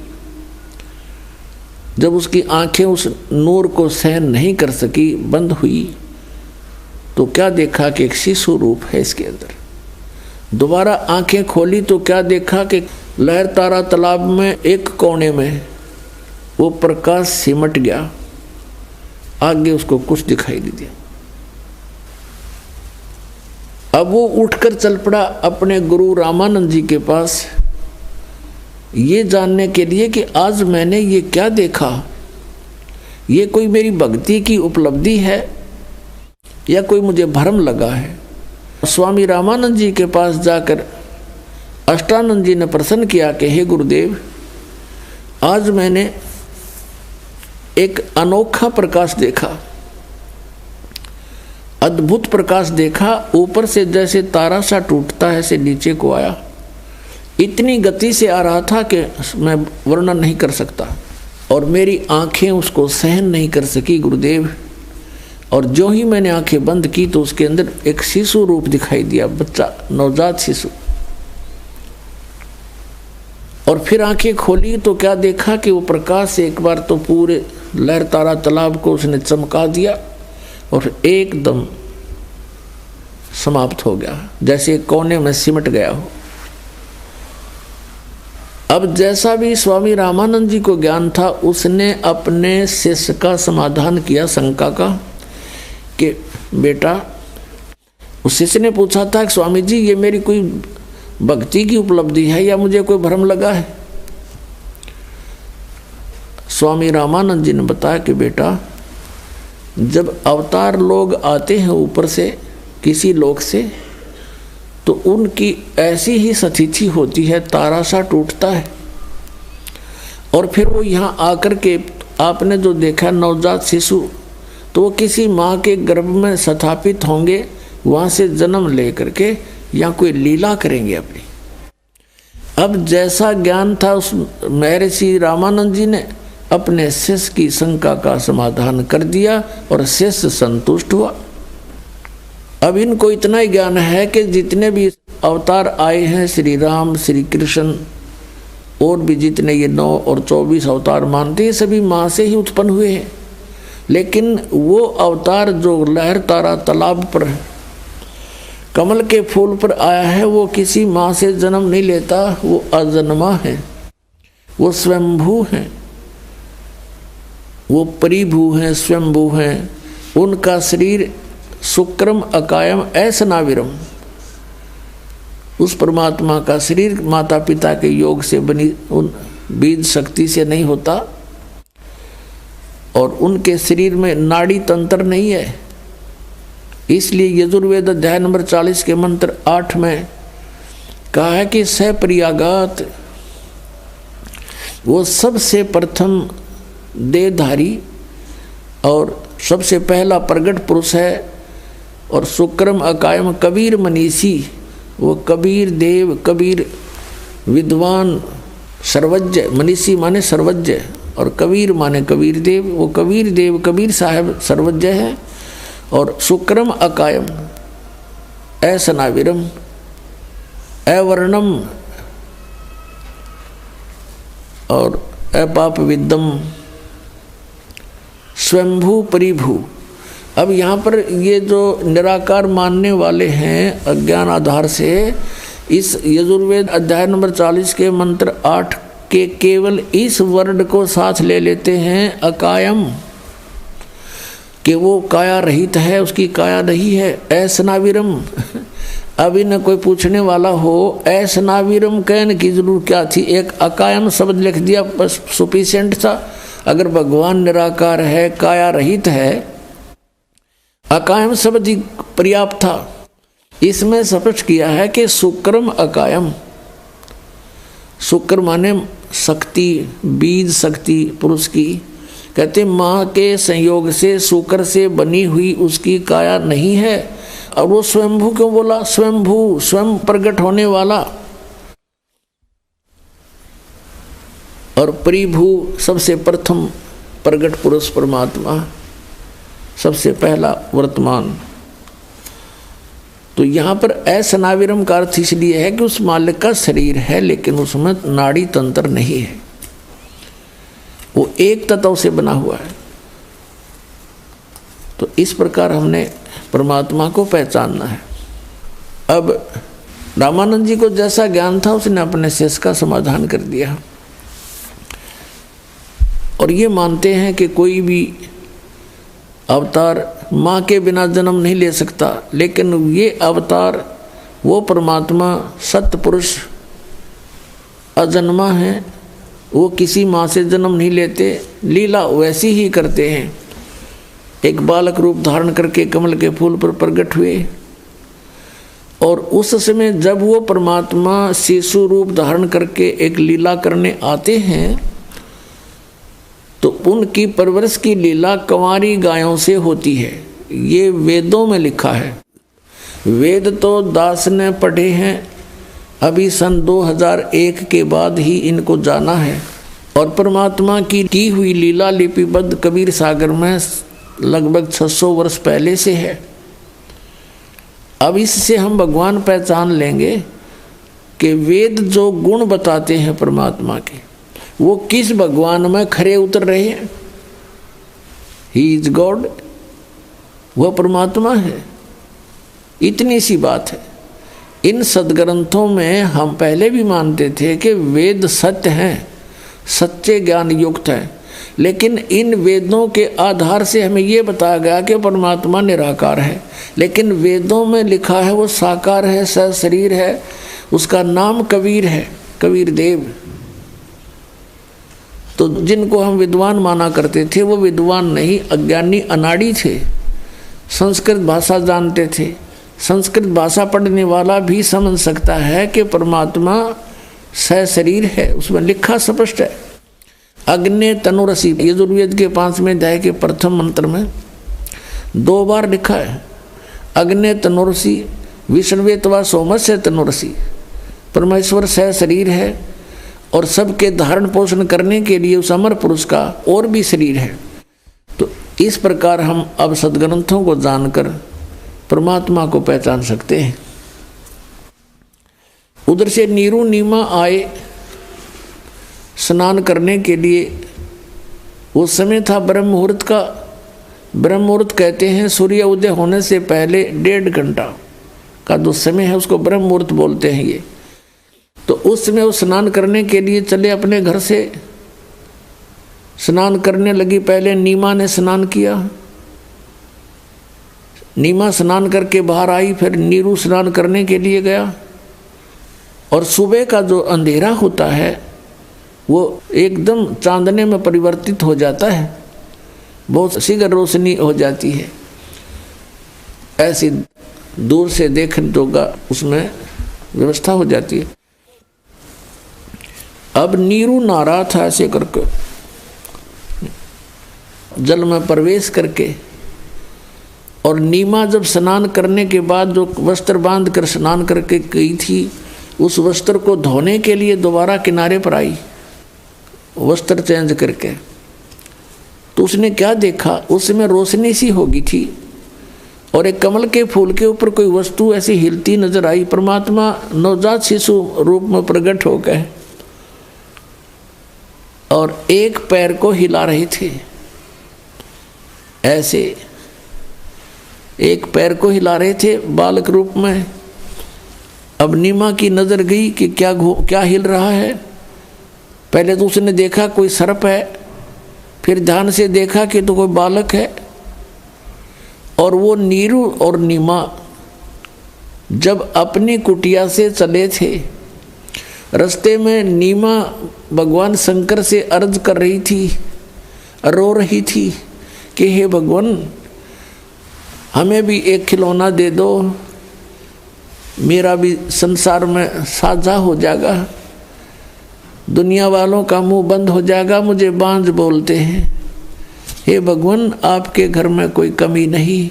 जब उसकी आंखें उस नूर को सहन नहीं कर सकी, बंद हुई, तो क्या देखा कि एक शिशु रूप है इसके अंदर। दोबारा आंखें खोली तो क्या देखा कि लहर तारा तालाब में एक कोने में वो प्रकाश सिमट गया, आगे उसको कुछ दिखाई नहीं दिया। अब वो उठकर चल पड़ा अपने गुरु रामानंद जी के पास, ये जानने के लिए कि आज मैंने ये क्या देखा, ये कोई मेरी भक्ति की उपलब्धि है या कोई मुझे भ्रम लगा है। स्वामी रामानंद जी के पास जाकर अष्टानंद जी ने प्रश्न किया कि हे गुरुदेव, आज मैंने एक अनोखा प्रकाश देखा, अद्भुत प्रकाश देखा। ऊपर से जैसे तारा सा टूटता है से नीचे को आया, इतनी गति से आ रहा था कि मैं वर्णन नहीं कर सकता, और मेरी आंखें उसको सहन नहीं कर सकी गुरुदेव। और जो ही मैंने आंखें बंद की तो उसके अंदर एक शिशु रूप दिखाई दिया, बच्चा, नवजात शिशु। और फिर आंखें खोली तो क्या देखा कि वो प्रकाश से एक बार तो पूरे लहर तारा तालाब को उसने चमका दिया और एकदम समाप्त हो गया, जैसे कोने में सिमट गया हो। अब जैसा भी स्वामी रामानंद जी को ज्ञान था, उसने अपने शिष्य का समाधान किया शंका का कि बेटा, उस शिष्य ने पूछा था कि स्वामी जी ये मेरी कोई भक्ति की उपलब्धि है या मुझे कोई भ्रम लगा है। स्वामी रामानंद जी ने बताया कि बेटा, जब अवतार लोग आते हैं ऊपर से किसी लोक से, तो उनकी ऐसी ही स्थिति होती है, तारा सा टूटता है और फिर वो यहाँ आकर के आपने जो देखा नवजात शिशु, तो वो किसी माँ के गर्भ में स्थापित होंगे, वहाँ से जन्म ले करके या कोई लीला करेंगे अपनी। अब जैसा ज्ञान था उस महर्षि रामानंद जी ने अपने शिष्य की शंका का समाधान कर दिया और शिष्य संतुष्ट हुआ। अब इनको इतना ही ज्ञान है कि जितने भी अवतार आए हैं, श्री राम, श्री कृष्ण और भी जितने ये 9 और 24 अवतार मानते हैं, सभी माँ से ही उत्पन्न हुए हैं। लेकिन वो अवतार जो लहर तारा तालाब पर कमल के फूल पर आया है, वो किसी माँ से जन्म नहीं लेता, वो अजन्मा है, वो स्वयंभू हैं, वो परिभू हैं, स्वयंभू हैं। उनका शरीर शुक्रम अकायम ऐसनाविरम, उस परमात्मा का शरीर माता पिता के योग से बनी उन बीज शक्ति से नहीं होता, और उनके शरीर में नाड़ी तंत्र नहीं है। इसलिए यजुर्वेद अध्याय नंबर 40 के मंत्र 8 में कहा है कि सप्रियागात, वो सबसे प्रथम देहधारी और सबसे पहला प्रगट पुरुष है। और शुक्रम अकायम कबीर मनीषी, वो कबीर देव, कबीर विद्वान, सर्वज्ञ, मनीषी माने सर्वज्ञ और कबीर माने कबीर देव, वो कबीर देव कबीर साहब सर्वज्ञ है। और शुक्रम अकायम ऐसनाविरम अवर्णम और अपाप विद्यम स्वयंभू परिभू। अब यहाँ पर ये जो निराकार मानने वाले हैं अज्ञान आधार से, इस यजुर्वेद अध्याय नंबर 40 के मंत्र 8 के केवल इस वर्ड को साथ ले लेते हैं अकायम, कि वो काया रहित है, उसकी काया नहीं है। ऐसनाविरम, अभी न कोई पूछने वाला हो ऐसनाविरम कहने की जरूर क्या थी, एक अकायम शब्द लिख दिया बस सफिशिएंट था। अगर भगवान निराकार है, काया रहित है, अकायम शब्द ही पर्याप्त था। इसमें स्पष्ट किया है कि शुक्रम अकायम, शुक्र माने शक्ति, बीज शक्ति पुरुष की। कहते माँ के संयोग से शुक्र से बनी हुई उसकी काया नहीं है, और वो स्वयंभू क्यों बोला? स्वयंभू, स्वयं प्रकट होने वाला। और परिभू, सबसे प्रथम प्रकट पुरुष परमात्मा, सबसे पहला वर्तमान। तो यहाँ पर असनाविरम का अर्थ इसलिए है कि उस मालिक का शरीर है लेकिन उसमें नाड़ी तंत्र नहीं है, वो एक तत्व से बना हुआ है। तो इस प्रकार हमने परमात्मा को पहचानना है। अब रामानंद जी को जैसा ज्ञान था उसने अपने शेष का समाधान कर दिया। और ये मानते हैं कि कोई भी अवतार माँ के बिना जन्म नहीं ले सकता, लेकिन ये अवतार वो परमात्मा सत्य पुरुष अजन्मा है, वो किसी माँ से जन्म नहीं लेते, लीला वैसी ही करते हैं। एक बालक रूप धारण करके कमल के फूल पर प्रकट हुए और उस समय जब वो परमात्मा शिशु रूप धारण करके एक लीला करने आते हैं तो उनकी परवरिश की लीला कंवारी गायों से होती है। ये वेदों में लिखा है। वेद तो दास ने पढ़े हैं, अभी सन 2001 के बाद ही इनको जाना है। और परमात्मा की हुई लीला लिपिबद्ध कबीर सागर में लगभग 600 वर्ष पहले से है। अब इससे हम भगवान पहचान लेंगे कि वेद जो गुण बताते हैं परमात्मा के, वो किस भगवान में खरे उतर रहे हैं। ही इज गॉड, वह परमात्मा है। इतनी सी बात है। इन सदग्रंथों में हम पहले भी मानते थे कि वेद सत्य हैं, सच्चे ज्ञान युक्त हैं, लेकिन इन वेदों के आधार से हमें ये बताया गया कि परमात्मा निराकार है, लेकिन वेदों में लिखा है वो साकार है, सशरीर है, उसका नाम कबीर है, कबीर देव। तो जिनको हम विद्वान माना करते थे वो विद्वान नहीं, अज्ञानी अनाड़ी थे, संस्कृत भाषा जानते थे। संस्कृत भाषा पढ़ने वाला भी समझ सकता है कि परमात्मा सशरीर है, उसमें लिखा स्पष्ट है। अग्नि तनुरसी, यजुर्वेद के 5वें अध्याय के प्रथम मंत्र में 2 बार लिखा है, अग्नि तनुरसी विष्णुवेतवा सोमस्य तनुरसी। परमेश्वर सशरीर है और सबके धारण पोषण करने के लिए उस अमर पुरुष का और भी शरीर है। तो इस प्रकार हम अब सदग्रंथों को जानकर परमात्मा को पहचान सकते हैं। उधर से नीरू नीमा आए स्नान करने के लिए। वो समय था ब्रह्म मुहूर्त का। ब्रह्म मुहूर्त कहते हैं सूर्य उदय होने से पहले 1.5 घंटा का जो समय है उसको ब्रह्म मुहूर्त बोलते हैं ये। तो उस समय वो स्नान करने के लिए चले अपने घर से। स्नान करने लगी, पहले नीमा ने स्नान किया। नीमा स्नान करके बाहर आई, फिर नीरू स्नान करने के लिए गया। और सुबह का जो अंधेरा होता है वो एकदम चांदने में परिवर्तित हो जाता है, बहुत शीघ्र रोशनी हो जाती है। ऐसी दूर से देखने जोगा उसमें व्यवस्था हो जाती है। अब नीरू नारा था ऐसे करके जल में प्रवेश करके, और नीमा जब स्नान करने के बाद जो वस्त्र बांध कर स्नान करके गई थी, उस वस्त्र को धोने के लिए दोबारा किनारे पर आई वस्त्र चेंज करके। तो उसने क्या देखा, उसमें रोशनी सी होगी थी और एक कमल के फूल के ऊपर कोई वस्तु ऐसी हिलती नजर आई। परमात्मा नवजात शिशु रूप में प्रकट हो गए और एक पैर को हिला रहे थे। ऐसे एक पैर को हिला रहे थे बालक रूप में। अब नीमा की नजर गई कि क्या हिल रहा है। पहले तो उसने देखा कोई सर्प है, फिर ध्यान से देखा कि तो कोई बालक है। और वो नीरू और नीमा जब अपनी कुटिया से चले थे, रास्ते में नीमा भगवान शंकर से अर्ज कर रही थी, रो रही थी कि हे भगवान हमें भी एक खिलौना दे दो, मेरा भी संसार में साझा हो जाएगा, दुनिया वालों का मुंह बंद हो जाएगा, मुझे बांझ बोलते हैं। हे भगवान आपके घर में कोई कमी नहीं,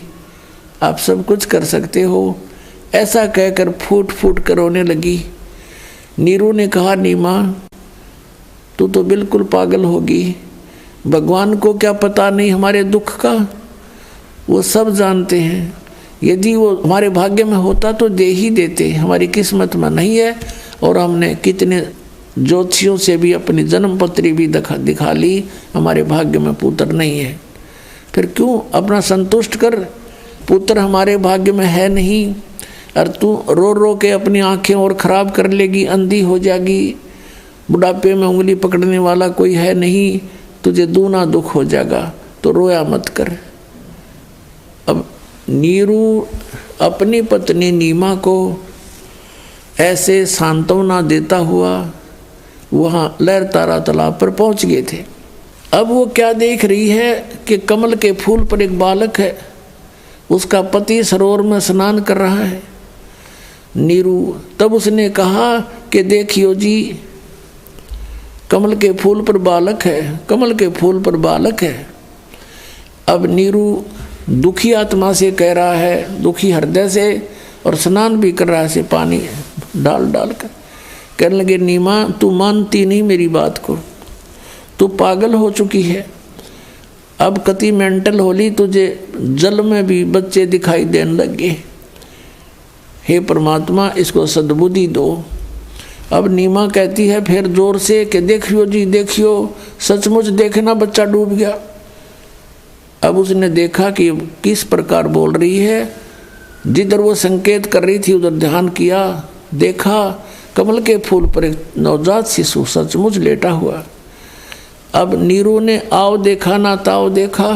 आप सब कुछ कर सकते हो। ऐसा कहकर फूट फूट कर रोने लगी। नीरू ने कहा, नीमा तू तो बिल्कुल पागल होगी, भगवान को क्या पता नहीं हमारे दुख का? वो सब जानते हैं। यदि वो हमारे भाग्य में होता तो दे ही देते, हमारी किस्मत में नहीं है। और हमने कितने ज्योतिषियों से भी अपनी जन्म पत्री भी दिखा ली, हमारे भाग्य में पुत्र नहीं है। फिर क्यों अपना संतुष्ट कर, पुत्र हमारे भाग्य में है नहीं, और तू रो रो के अपनी आंखें और खराब कर लेगी, अंधी हो जाएगी, बुढ़ापे में उंगली पकड़ने वाला कोई है नहीं, तुझे दूना दुख हो जाएगा, तो रोया मत कर। अब नीरू अपनी पत्नी नीमा को ऐसे सांत्वना देता हुआ वहाँ लहरतारा तालाब पर पहुँच गए थे। अब वो क्या देख रही है कि कमल के फूल पर एक बालक है, उसका पति सरोवर में स्नान कर रहा है। नीरू तब उसने कहा कि देखियो जी, कमल के फूल पर बालक है, कमल के फूल पर बालक है। अब नीरू दुखी आत्मा से कह रहा है, दुखी हृदय से, और स्नान भी कर रहा है से पानी डाल डाल कर। कहने लगे, नीमा तू मानती नहीं मेरी बात को, तू पागल हो चुकी है, अब कति मेंटल होली, तुझे जल में भी बच्चे दिखाई देने लगे। हे परमात्मा इसको सद्बुद्धि दो। अब नीमा कहती है फिर जोर से कि देखियो जी देखियो, सचमुच देखना बच्चा डूब गया। अब उसने देखा कि किस प्रकार बोल रही है, जिधर वो संकेत कर रही थी उधर ध्यान किया, देखा कमल के फूल पर एक नवजात शिशु सचमुच लेटा हुआ। अब नीरू ने आओ देखा ना ताओ देखा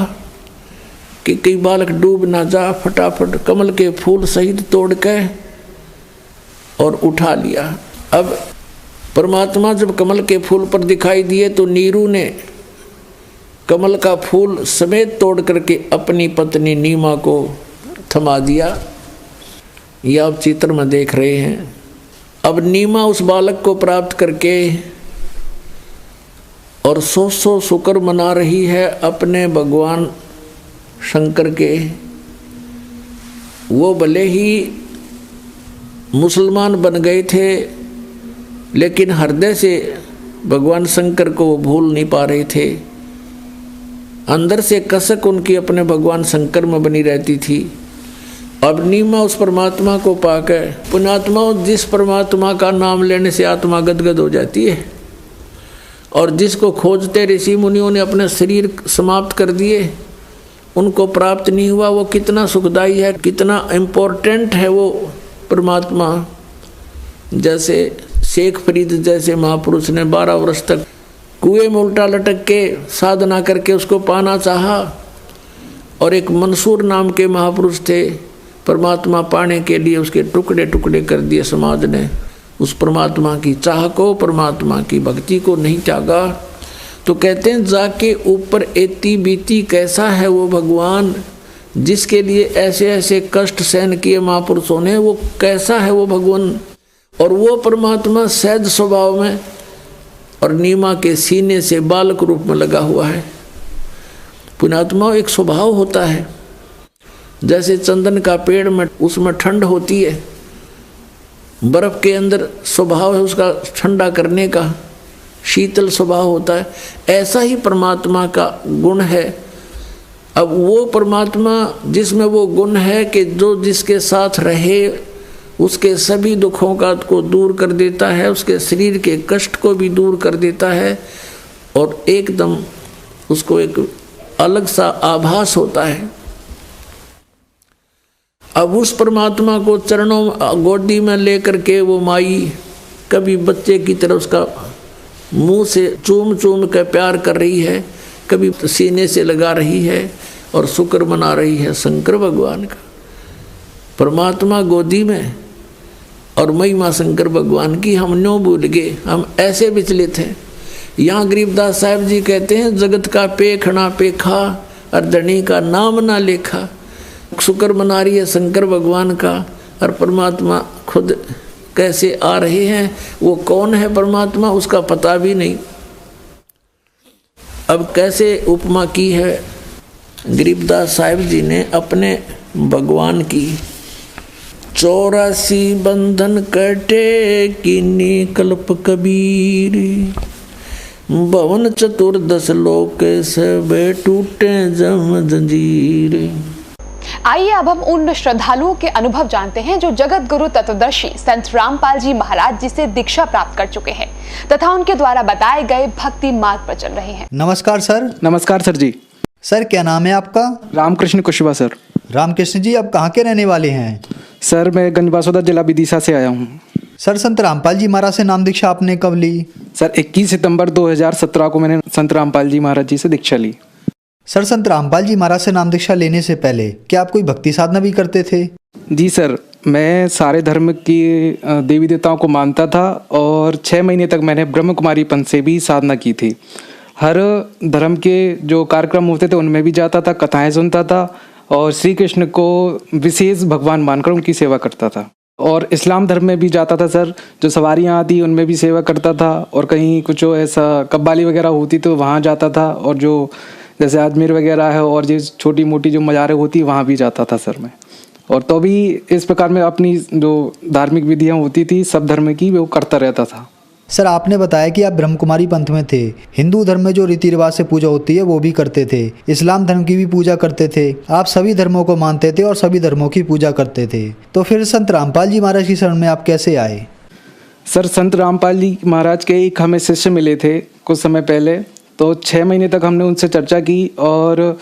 कि कई बालक डूब ना जा, फटाफट कमल के फूल सहित तोड़ के और उठा लिया। अब परमात्मा जब कमल के फूल पर दिखाई दिए तो नीरू ने कमल का फूल समेत तोड़ करके अपनी पत्नी नीमा को थमा दिया। यह आप चित्र में देख रहे हैं। अब नीमा उस बालक को प्राप्त करके और 100 शुक्र मना रही है अपने भगवान शंकर के। वो भले ही मुसलमान बन गए थे, लेकिन हृदय से भगवान शंकर को वो भूल नहीं पा रहे थे। अंदर से कसक उनकी अपने भगवान शंकर में बनी रहती थी। अब नीमा उस परमात्मा को पाकर, पुण्यात्मा जिस परमात्मा का नाम लेने से आत्मा गदगद हो जाती है, और जिसको खोजते ऋषि मुनियों ने अपने शरीर समाप्त कर दिए, उनको प्राप्त नहीं हुआ, वो कितना सुखदाई है, कितना इम्पोर्टेंट है वो परमात्मा। जैसे शेख फरीद जैसे महापुरुष ने 12 वर्ष तक कुएं में उल्टा लटक के साधना करके उसको पाना चाहा, और एक मंसूर नाम के महापुरुष थे, परमात्मा पाने के लिए उसके टुकड़े टुकड़े कर दिए समाज ने। उस परमात्मा की चाह को, परमात्मा की भक्ति को नहीं त्यागा। तो कहते हैं जाके ऊपर एती बीती कैसा है वो भगवान, जिसके लिए ऐसे ऐसे कष्ट सहन किए महापुरुषों ने, वो कैसा है वो भगवान। और वो परमात्मा सहज स्वभाव में और नीमा के सीने से बालक रूप में लगा हुआ है। पुण्यात्मा एक स्वभाव होता है, जैसे चंदन का पेड़ में उसमें ठंड होती है, बर्फ के अंदर स्वभाव है उसका ठंडा करने का, शीतल स्वभाव होता है, ऐसा ही परमात्मा का गुण है। अब वो परमात्मा जिसमें वो गुण है कि जो जिसके साथ रहे उसके सभी दुखों का को दूर कर देता है, उसके शरीर के कष्ट को भी दूर कर देता है, और एकदम उसको एक अलग सा आभास होता है। अब उस परमात्मा को चरणों गोदी में लेकर के वो माई कभी बच्चे की तरह उसका मुंह से चूम चूम कर प्यार कर रही है, कभी सीने से लगा रही है और शुक्र मना रही है शंकर भगवान का। परमात्मा गोदी में और महिमा शंकर भगवान की हम न्यों भूल गए, हम ऐसे विचलित हैं। यहाँ गरीबदास साहब जी कहते हैं, जगत का पेखना पेखा और धनी का नाम ना लेखा। शुक्र मना रही है शंकर भगवान का, और परमात्मा खुद कैसे आ रहे हैं, वो कौन है परमात्मा उसका पता भी नहीं। अब कैसे उपमा की है गरीबदास साहिब जी ने अपने भगवान की 84 बंधन कटे किन्नी कल्प कबीर, भवन चतुर्दश लोक सब टूटे जम जंजीर। आइए अब हम उन श्रद्धालुओं के अनुभव जानते हैं जो जगत गुरु तत्वदर्शी संत रामपाल जी महाराज जी से दीक्षा प्राप्त कर चुके हैं तथा उनके द्वारा बताए गए भक्ति मार्ग पर चल रहे हैं। नमस्कार सर। नमस्कार सर जी। सर क्या नाम है आपका? रामकृष्ण कुशवाहा सर। रामकृष्ण जी, आप कहाँ के रहने वाले हैं? सर मैं गंजबासौदा जिला विदिशा से आया हूँ। सर संत रामपाल जी महाराज से नाम दीक्षा आपने कब ली? सर 21 सितंबर 2017 को मैंने संत रामपाल जी महाराज जी से दीक्षा ली। सर संत रामपाल जी महाराज से नाम दीक्षा लेने से पहले क्या आप कोई भक्ति साधना भी करते थे? जी सर, मैं सारे धर्म की देवी देवताओं को मानता था और 6 महीने तक मैंने ब्रह्म कुमारी पंथ से भी साधना की थी। हर धर्म के जो कार्यक्रम होते थे उनमें भी जाता था, कथाएं सुनता था और श्री कृष्ण को विशेष भगवान मानकर उनकी सेवा करता था। और इस्लाम धर्म में भी जाता था सर, जो सवारियाँ आती उनमें भी सेवा करता था और कहीं कुछ ऐसा कव्वाली वगैरह होती तो वहाँ जाता था, और जो जैसे अजमेर वगैरह है और जो छोटी मोटी जो मज़ारें होती वहाँ भी जाता था सर मैं। और तो भी इस प्रकार में अपनी जो धार्मिक विधियाँ होती थी सब धर्म की वो करता रहता था। सर आपने बताया कि आप ब्रह्म कुमारी पंथ में थे, हिंदू धर्म में जो रीति रिवाज से पूजा होती है वो भी करते थे, इस्लाम धर्म की भी पूजा करते थे, आप सभी धर्मों को मानते थे और सभी धर्मों की पूजा करते थे। तो फिर संत रामपाल जी महाराज की शरण में आप कैसे आए? सर संत रामपाल जी महाराज के एक हमें शिष्य मिले थे कुछ समय पहले, तो 6 महीने तक हमने उनसे चर्चा की और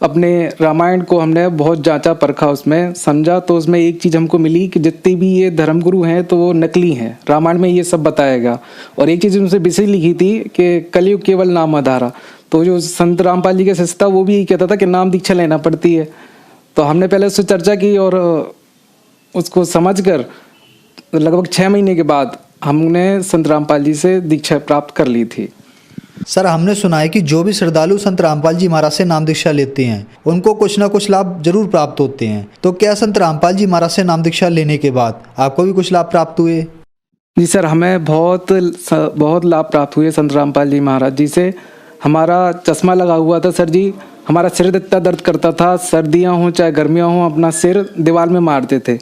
अपने रामायण को हमने बहुत जांचा परखा, उसमें समझा। तो उसमें एक चीज़ हमको मिली कि जितने भी ये धर्मगुरु हैं तो वो नकली हैं, रामायण में ये सब बताएगा। और एक चीज़ उनसे विशेष लिखी थी कि कलयुग केवल नाम आधारा। तो जो संत रामपाल जी का शिष्य था वो भी यही कहता था कि नाम दीक्षा लेना पड़ती है। तो हमने पहले उससे चर्चा की और उसको समझकर लगभग 6 महीने के बाद हमने संत रामपाल जी से दीक्षा प्राप्त कर ली थी। सर हमने सुना है कि जो भी श्रद्धालु संत रामपाल जी महाराज से नाम दीक्षा लेते हैं उनको कुछ ना कुछ लाभ जरूर प्राप्त होते हैं। तो क्या संत रामपाल जी महाराज से नाम दीक्षा लेने के बाद आपको भी कुछ लाभ प्राप्त हुए? जी सर, हमें बहुत लाभ प्राप्त हुए संत रामपाल जी महाराज जी से। हमारा चश्मा लगा हुआ था सर जी, हमारा सिर इतना दर्द करता था, सर्दियाँ हों चाहे गर्मियाँ हों अपना सिर दीवार में मारते थे।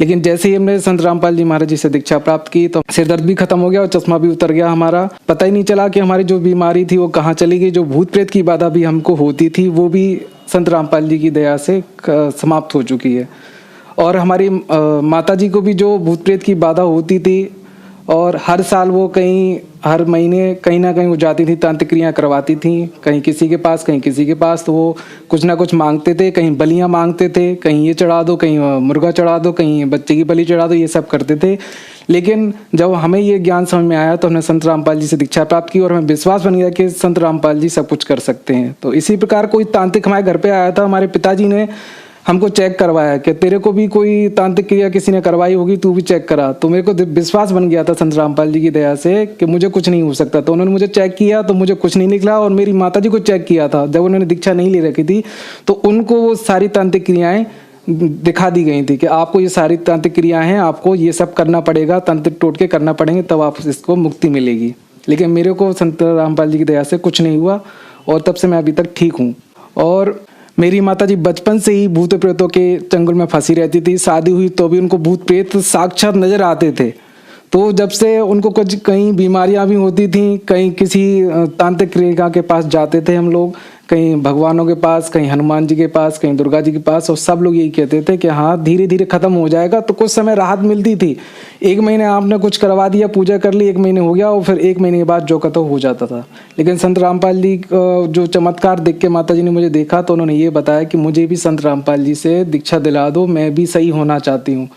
लेकिन जैसे ही हमने संत रामपाल जी महाराज जी से दीक्षा प्राप्त की तो सिर दर्द भी खत्म हो गया और चश्मा भी उतर गया हमारा। पता ही नहीं चला कि हमारी जो बीमारी थी वो कहाँ चली गई। जो भूत प्रेत की बाधा भी हमको होती थी वो भी संत रामपाल जी की दया से समाप्त हो चुकी है। और हमारी माता जी को भी जो भूत प्रेत की बाधा होती थी और हर साल वो हर महीने कहीं ना कहीं वो जाती थी, तांत्रिक क्रियाएं करवाती थी, कहीं किसी के पास कहीं किसी के पास। तो वो कुछ ना कुछ मांगते थे, कहीं बलियां मांगते थे, कहीं ये चढ़ा दो, कहीं मुर्गा चढ़ा दो, कहीं बच्चे की बलि चढ़ा दो, ये सब करते थे। लेकिन जब हमें ये ज्ञान समझ में आया तो हमने संत रामपाल जी से दीक्षा प्राप्त की और हमें विश्वास बन गया कि संत रामपाल जी सब कुछ कर सकते हैं। तो इसी प्रकार कोई तांत्रिक हमारे घर पर आया था, हमारे पिताजी ने हमको चेक करवाया कि तेरे को भी कोई तांत्रिक क्रिया किसी ने करवाई होगी, तू भी चेक करा। तो मेरे को विश्वास बन गया था संत रामपाल जी की दया से कि मुझे कुछ नहीं हो सकता। तो उन्होंने मुझे चेक किया तो मुझे कुछ नहीं निकला। और मेरी माता जी को चेक किया था जब उन्होंने दीक्षा नहीं ले रखी थी तो उनको वो सारी तांत्रिक क्रियाएं दिखा दी गई थी कि आपको ये सारी तांत्रिक क्रियाएं हैं, आपको ये सब करना पड़ेगा, तांत्रिक टोटके करना पड़ेंगे तब आप इसको मुक्ति मिलेगी। लेकिन मेरे को संत रामपाल जी की दया से कुछ नहीं हुआ और तब से मैं अभी तक ठीक हूँ। और मेरी माताजी बचपन से ही भूत प्रेतों के चंगुल में फंसी रहती थी। शादी हुई तो भी उनको भूत प्रेत साक्षात नजर आते थे। तो जब से उनको कुछ कहीं बीमारियां भी होती थी, कहीं किसी तांत्रिक क्रिया के पास जाते थे हम लोग, कहीं भगवानों के पास, कहीं हनुमान जी के पास, कहीं दुर्गा जी के पास, और सब लोग यही कहते थे कि हाँ धीरे धीरे खत्म हो जाएगा। तो कुछ समय राहत मिलती थी। 1 महीने आपने कुछ करवा दिया, पूजा कर ली, 1 महीने हो गया और फिर 1 महीने के बाद जो का तो हो जाता था। लेकिन संत रामपाल जी जो चमत्कार देख के माता जी ने मुझे देखा तो उन्होंने ये बताया कि मुझे भी संत रामपाल जी से दीक्षा दिला दो, मैं भी सही होना चाहती हूँ।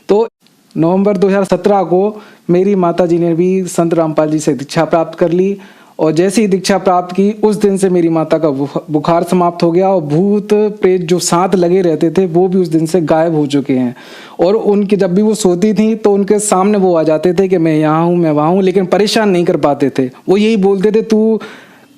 तो नवंबर 2017 को मेरी माता जी ने भी संत रामपाल जी से दीक्षा प्राप्त कर ली और जैसे ही दीक्षा प्राप्त की उस दिन से मेरी माता का बुखार समाप्त हो गया और भूत प्रेत जो साथ लगे रहते थे वो भी उस दिन से गायब हो चुके हैं। और उनकी जब भी वो सोती थी तो उनके सामने वो आ जाते थे कि मैं यहाँ हूँ, मैं वहाँ हूँ, लेकिन परेशान नहीं कर पाते थे। वो यही बोलते थे तू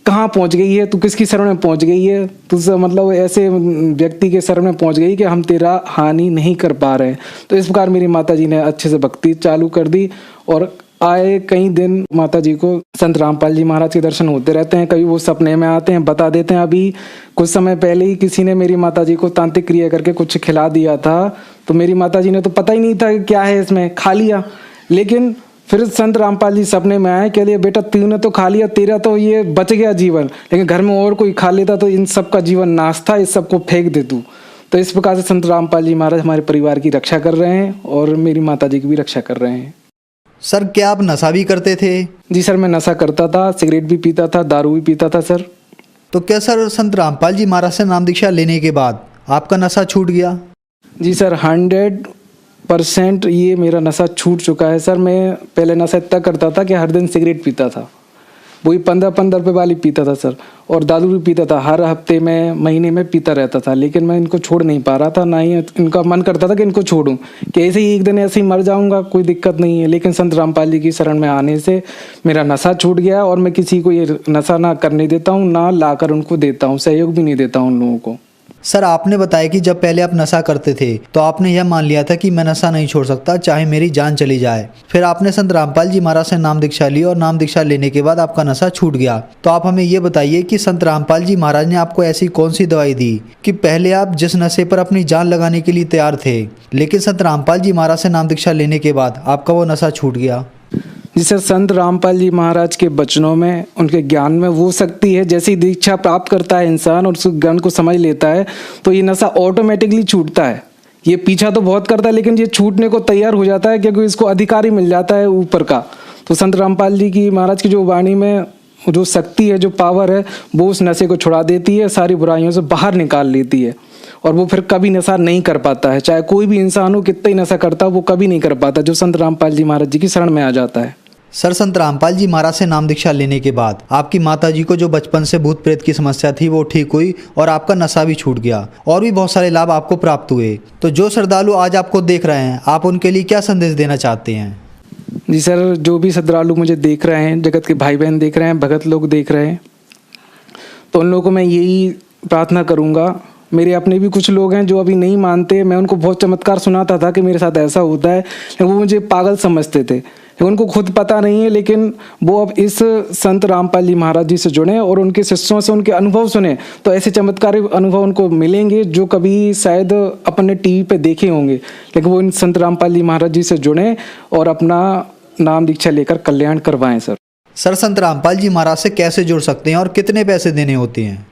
कहाँ पहुँच गई है, तू किसकी शरण में पहुँच गई है, तुझसे मतलब ऐसे व्यक्ति के शरण में पहुँच गई कि हम तेरा हानि नहीं कर पा रहे हैं। तो इस प्रकार मेरी माता जी ने अच्छे से भक्ति चालू कर दी और आए कई दिन माता जी को संत रामपाल जी महाराज के दर्शन होते रहते हैं। कभी वो सपने में आते हैं, बता देते हैं। अभी कुछ समय पहले ही किसी ने मेरी माता जी को तांत्रिक क्रिया करके कुछ खिला दिया था, तो मेरी माता जी ने तो पता ही नहीं था कि क्या है इसमें, खा लिया। लेकिन फिर संत रामपाल जी सपने में आए, कह लिए बेटा तूने तो खा लिया, तेरा तो ये बच गया जीवन, लेकिन घर में और कोई खा लेता तो इन सब का जीवन नाश था, इस सबको फेंक दे तू। तो इस प्रकार से संत रामपाल जी महाराज हमारे परिवार की रक्षा कर रहे हैं और मेरी माता जी की भी रक्षा कर रहे हैं। सर क्या आप नशा भी करते थे? जी सर, मैं नशा करता था, सिगरेट भी पीता था, दारू भी पीता था सर। तो क्या सर संत रामपाल जी महाराज से नाम दीक्षा लेने के बाद आपका नशा छूट गया? जी सर, 100% ये मेरा नशा छूट चुका है सर। मैं पहले नशा इतना करता था कि हर दिन सिगरेट पीता था, वही 15-15 रुपये वाली पीता था सर, और दारू भी पीता था, हर हफ्ते में महीने में पीता रहता था। लेकिन मैं इनको छोड़ नहीं पा रहा था, ना ही इनका मन करता था कि इनको छोड़ूं, कि ऐसे ही एक दिन ऐसे ही मर जाऊंगा, कोई दिक्कत नहीं है। लेकिन संत रामपाल जी की शरण में आने से मेरा नशा छूट गया और मैं किसी को ये नशा ना करने देता हूँ, ना लाकर उनको देता हूँ, सहयोग भी नहीं देता हूँ उन लोगों को। सर आपने बताया कि जब पहले आप नशा करते थे तो आपने यह मान लिया था कि मैं नशा नहीं छोड़ सकता चाहे मेरी जान चली जाए। फिर आपने संत रामपाल जी महाराज से नाम दीक्षा ली और नाम दीक्षा लेने के बाद आपका नशा छूट गया। तो आप हमें ये बताइए कि संत रामपाल जी महाराज ने आपको ऐसी कौन सी दवाई दी कि पहले आप जिस नशे पर अपनी जान लगाने के लिए तैयार थे, लेकिन संत रामपाल जी महाराज से नाम दीक्षा लेने के बाद आपका वो नशा छूट गया? जी सर, संत रामपाल जी महाराज के वचनों में, उनके ज्ञान में वो शक्ति है, जैसी दीक्षा प्राप्त करता है इंसान और उस ज्ञान को समझ लेता है तो ये नशा ऑटोमेटिकली छूटता है। ये पीछा तो बहुत करता है लेकिन ये छूटने को तैयार हो जाता है क्योंकि इसको अधिकारी मिल जाता है ऊपर का। तो संत रामपाल जी की महाराज की जो वाणी में जो शक्ति है, जो पावर है, वो उस नशे को छुड़ा देती है, सारी बुराइयों से बाहर निकाल लेती है और वो फिर कभी नशा नहीं कर पाता है। चाहे कोई भी इंसान हो, कितना ही नशा करता है, वो कभी नहीं कर पाता जो संत रामपाल जी महाराज जी की शरण में आ जाता है। सर संत रामपाल जी महाराज से नाम दीक्षा लेने के बाद आपकी माता जी को जो बचपन से भूत प्रेत की समस्या थी वो ठीक हुई और आपका नशा भी छूट गया और भी बहुत सारे लाभ आपको प्राप्त हुए। तो जो श्रद्धालु आज आपको देख रहे हैं, आप उनके लिए क्या संदेश देना चाहते हैं? जी सर, जो भी श्रद्धालु मुझे देख रहे हैं, जगत के भाई बहन देख रहे हैं, भगत लोग देख रहे हैं, तो उन लोगों को मैं यही प्रार्थना करूँगा। मेरे अपने भी कुछ लोग हैं जो अभी नहीं मानते। मैं उनको बहुत चमत्कार सुनाता था कि मेरे साथ ऐसा होता है, लेकिन वो मुझे पागल समझते थे। उनको खुद पता नहीं है, लेकिन वो अब इस संत रामपाल जी महाराज जी से जुड़े और उनके शिष्यों से उनके अनुभव सुने तो ऐसे चमत्कारी अनुभव उनको मिलेंगे जो कभी शायद अपने टीवी पे देखे होंगे। लेकिन वो इन संत रामपाल जी महाराज जी से जुड़े और अपना नाम दीक्षा लेकर कल्याण करवाएं। सर संत रामपाल जी महाराज से कैसे जुड़ सकते हैं और कितने पैसे देने होते हैं?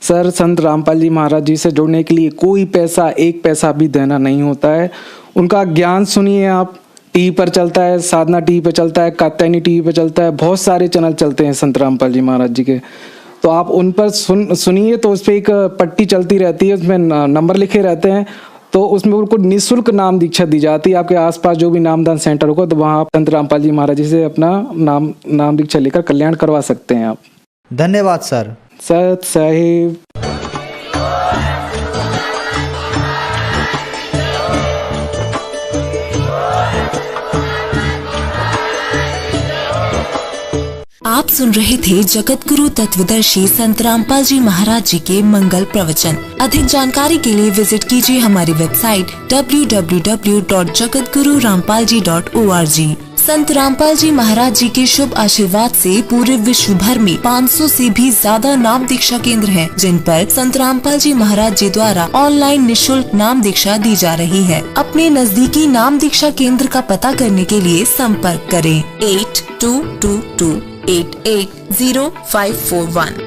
सर, संत रामपाल जी महाराज जी से जुड़ने के लिए कोई पैसा, एक पैसा भी देना नहीं होता है। उनका ज्ञान सुनिए आप, टीवी पर चलता है, साधना टीवी पर चलता है, कात्यायनी टीवी पर चलता है, बहुत सारे चैनल चलते हैं संत रामपाल जी महाराज जी के। तो आप उन पर सुनिए तो उस पर एक पट्टी चलती रहती है, उसमें नंबर लिखे रहते हैं, तो उसमें उनको निःशुल्क नाम दीक्षा दी जाती है। आपके आसपास जो भी नामदान सेंटर होगा तो वहाँ आप संत रामपाल जी महाराज जी से अपना नाम दीक्षा लेकर कल्याण करवा सकते हैं आप। धन्यवाद सर। सत साहिब। आप सुन रहे थे जगत गुरु तत्वदर्शी संत रामपाल जी महाराज जी के मंगल प्रवचन। अधिक जानकारी के लिए विजिट कीजिए हमारी वेबसाइट www.jagatgururampalji.org। संत रामपाल जी महाराज जी के शुभ आशीर्वाद से पूरे विश्व भर में 500 से भी ज्यादा नाम दीक्षा केंद्र हैं, जिन पर संत रामपाल जी महाराज जी द्वारा ऑनलाइन निःशुल्क नाम दीक्षा दी जा रही है। अपने नजदीकी नाम दीक्षा केंद्र का पता करने के लिए संपर्क करें 8222880541।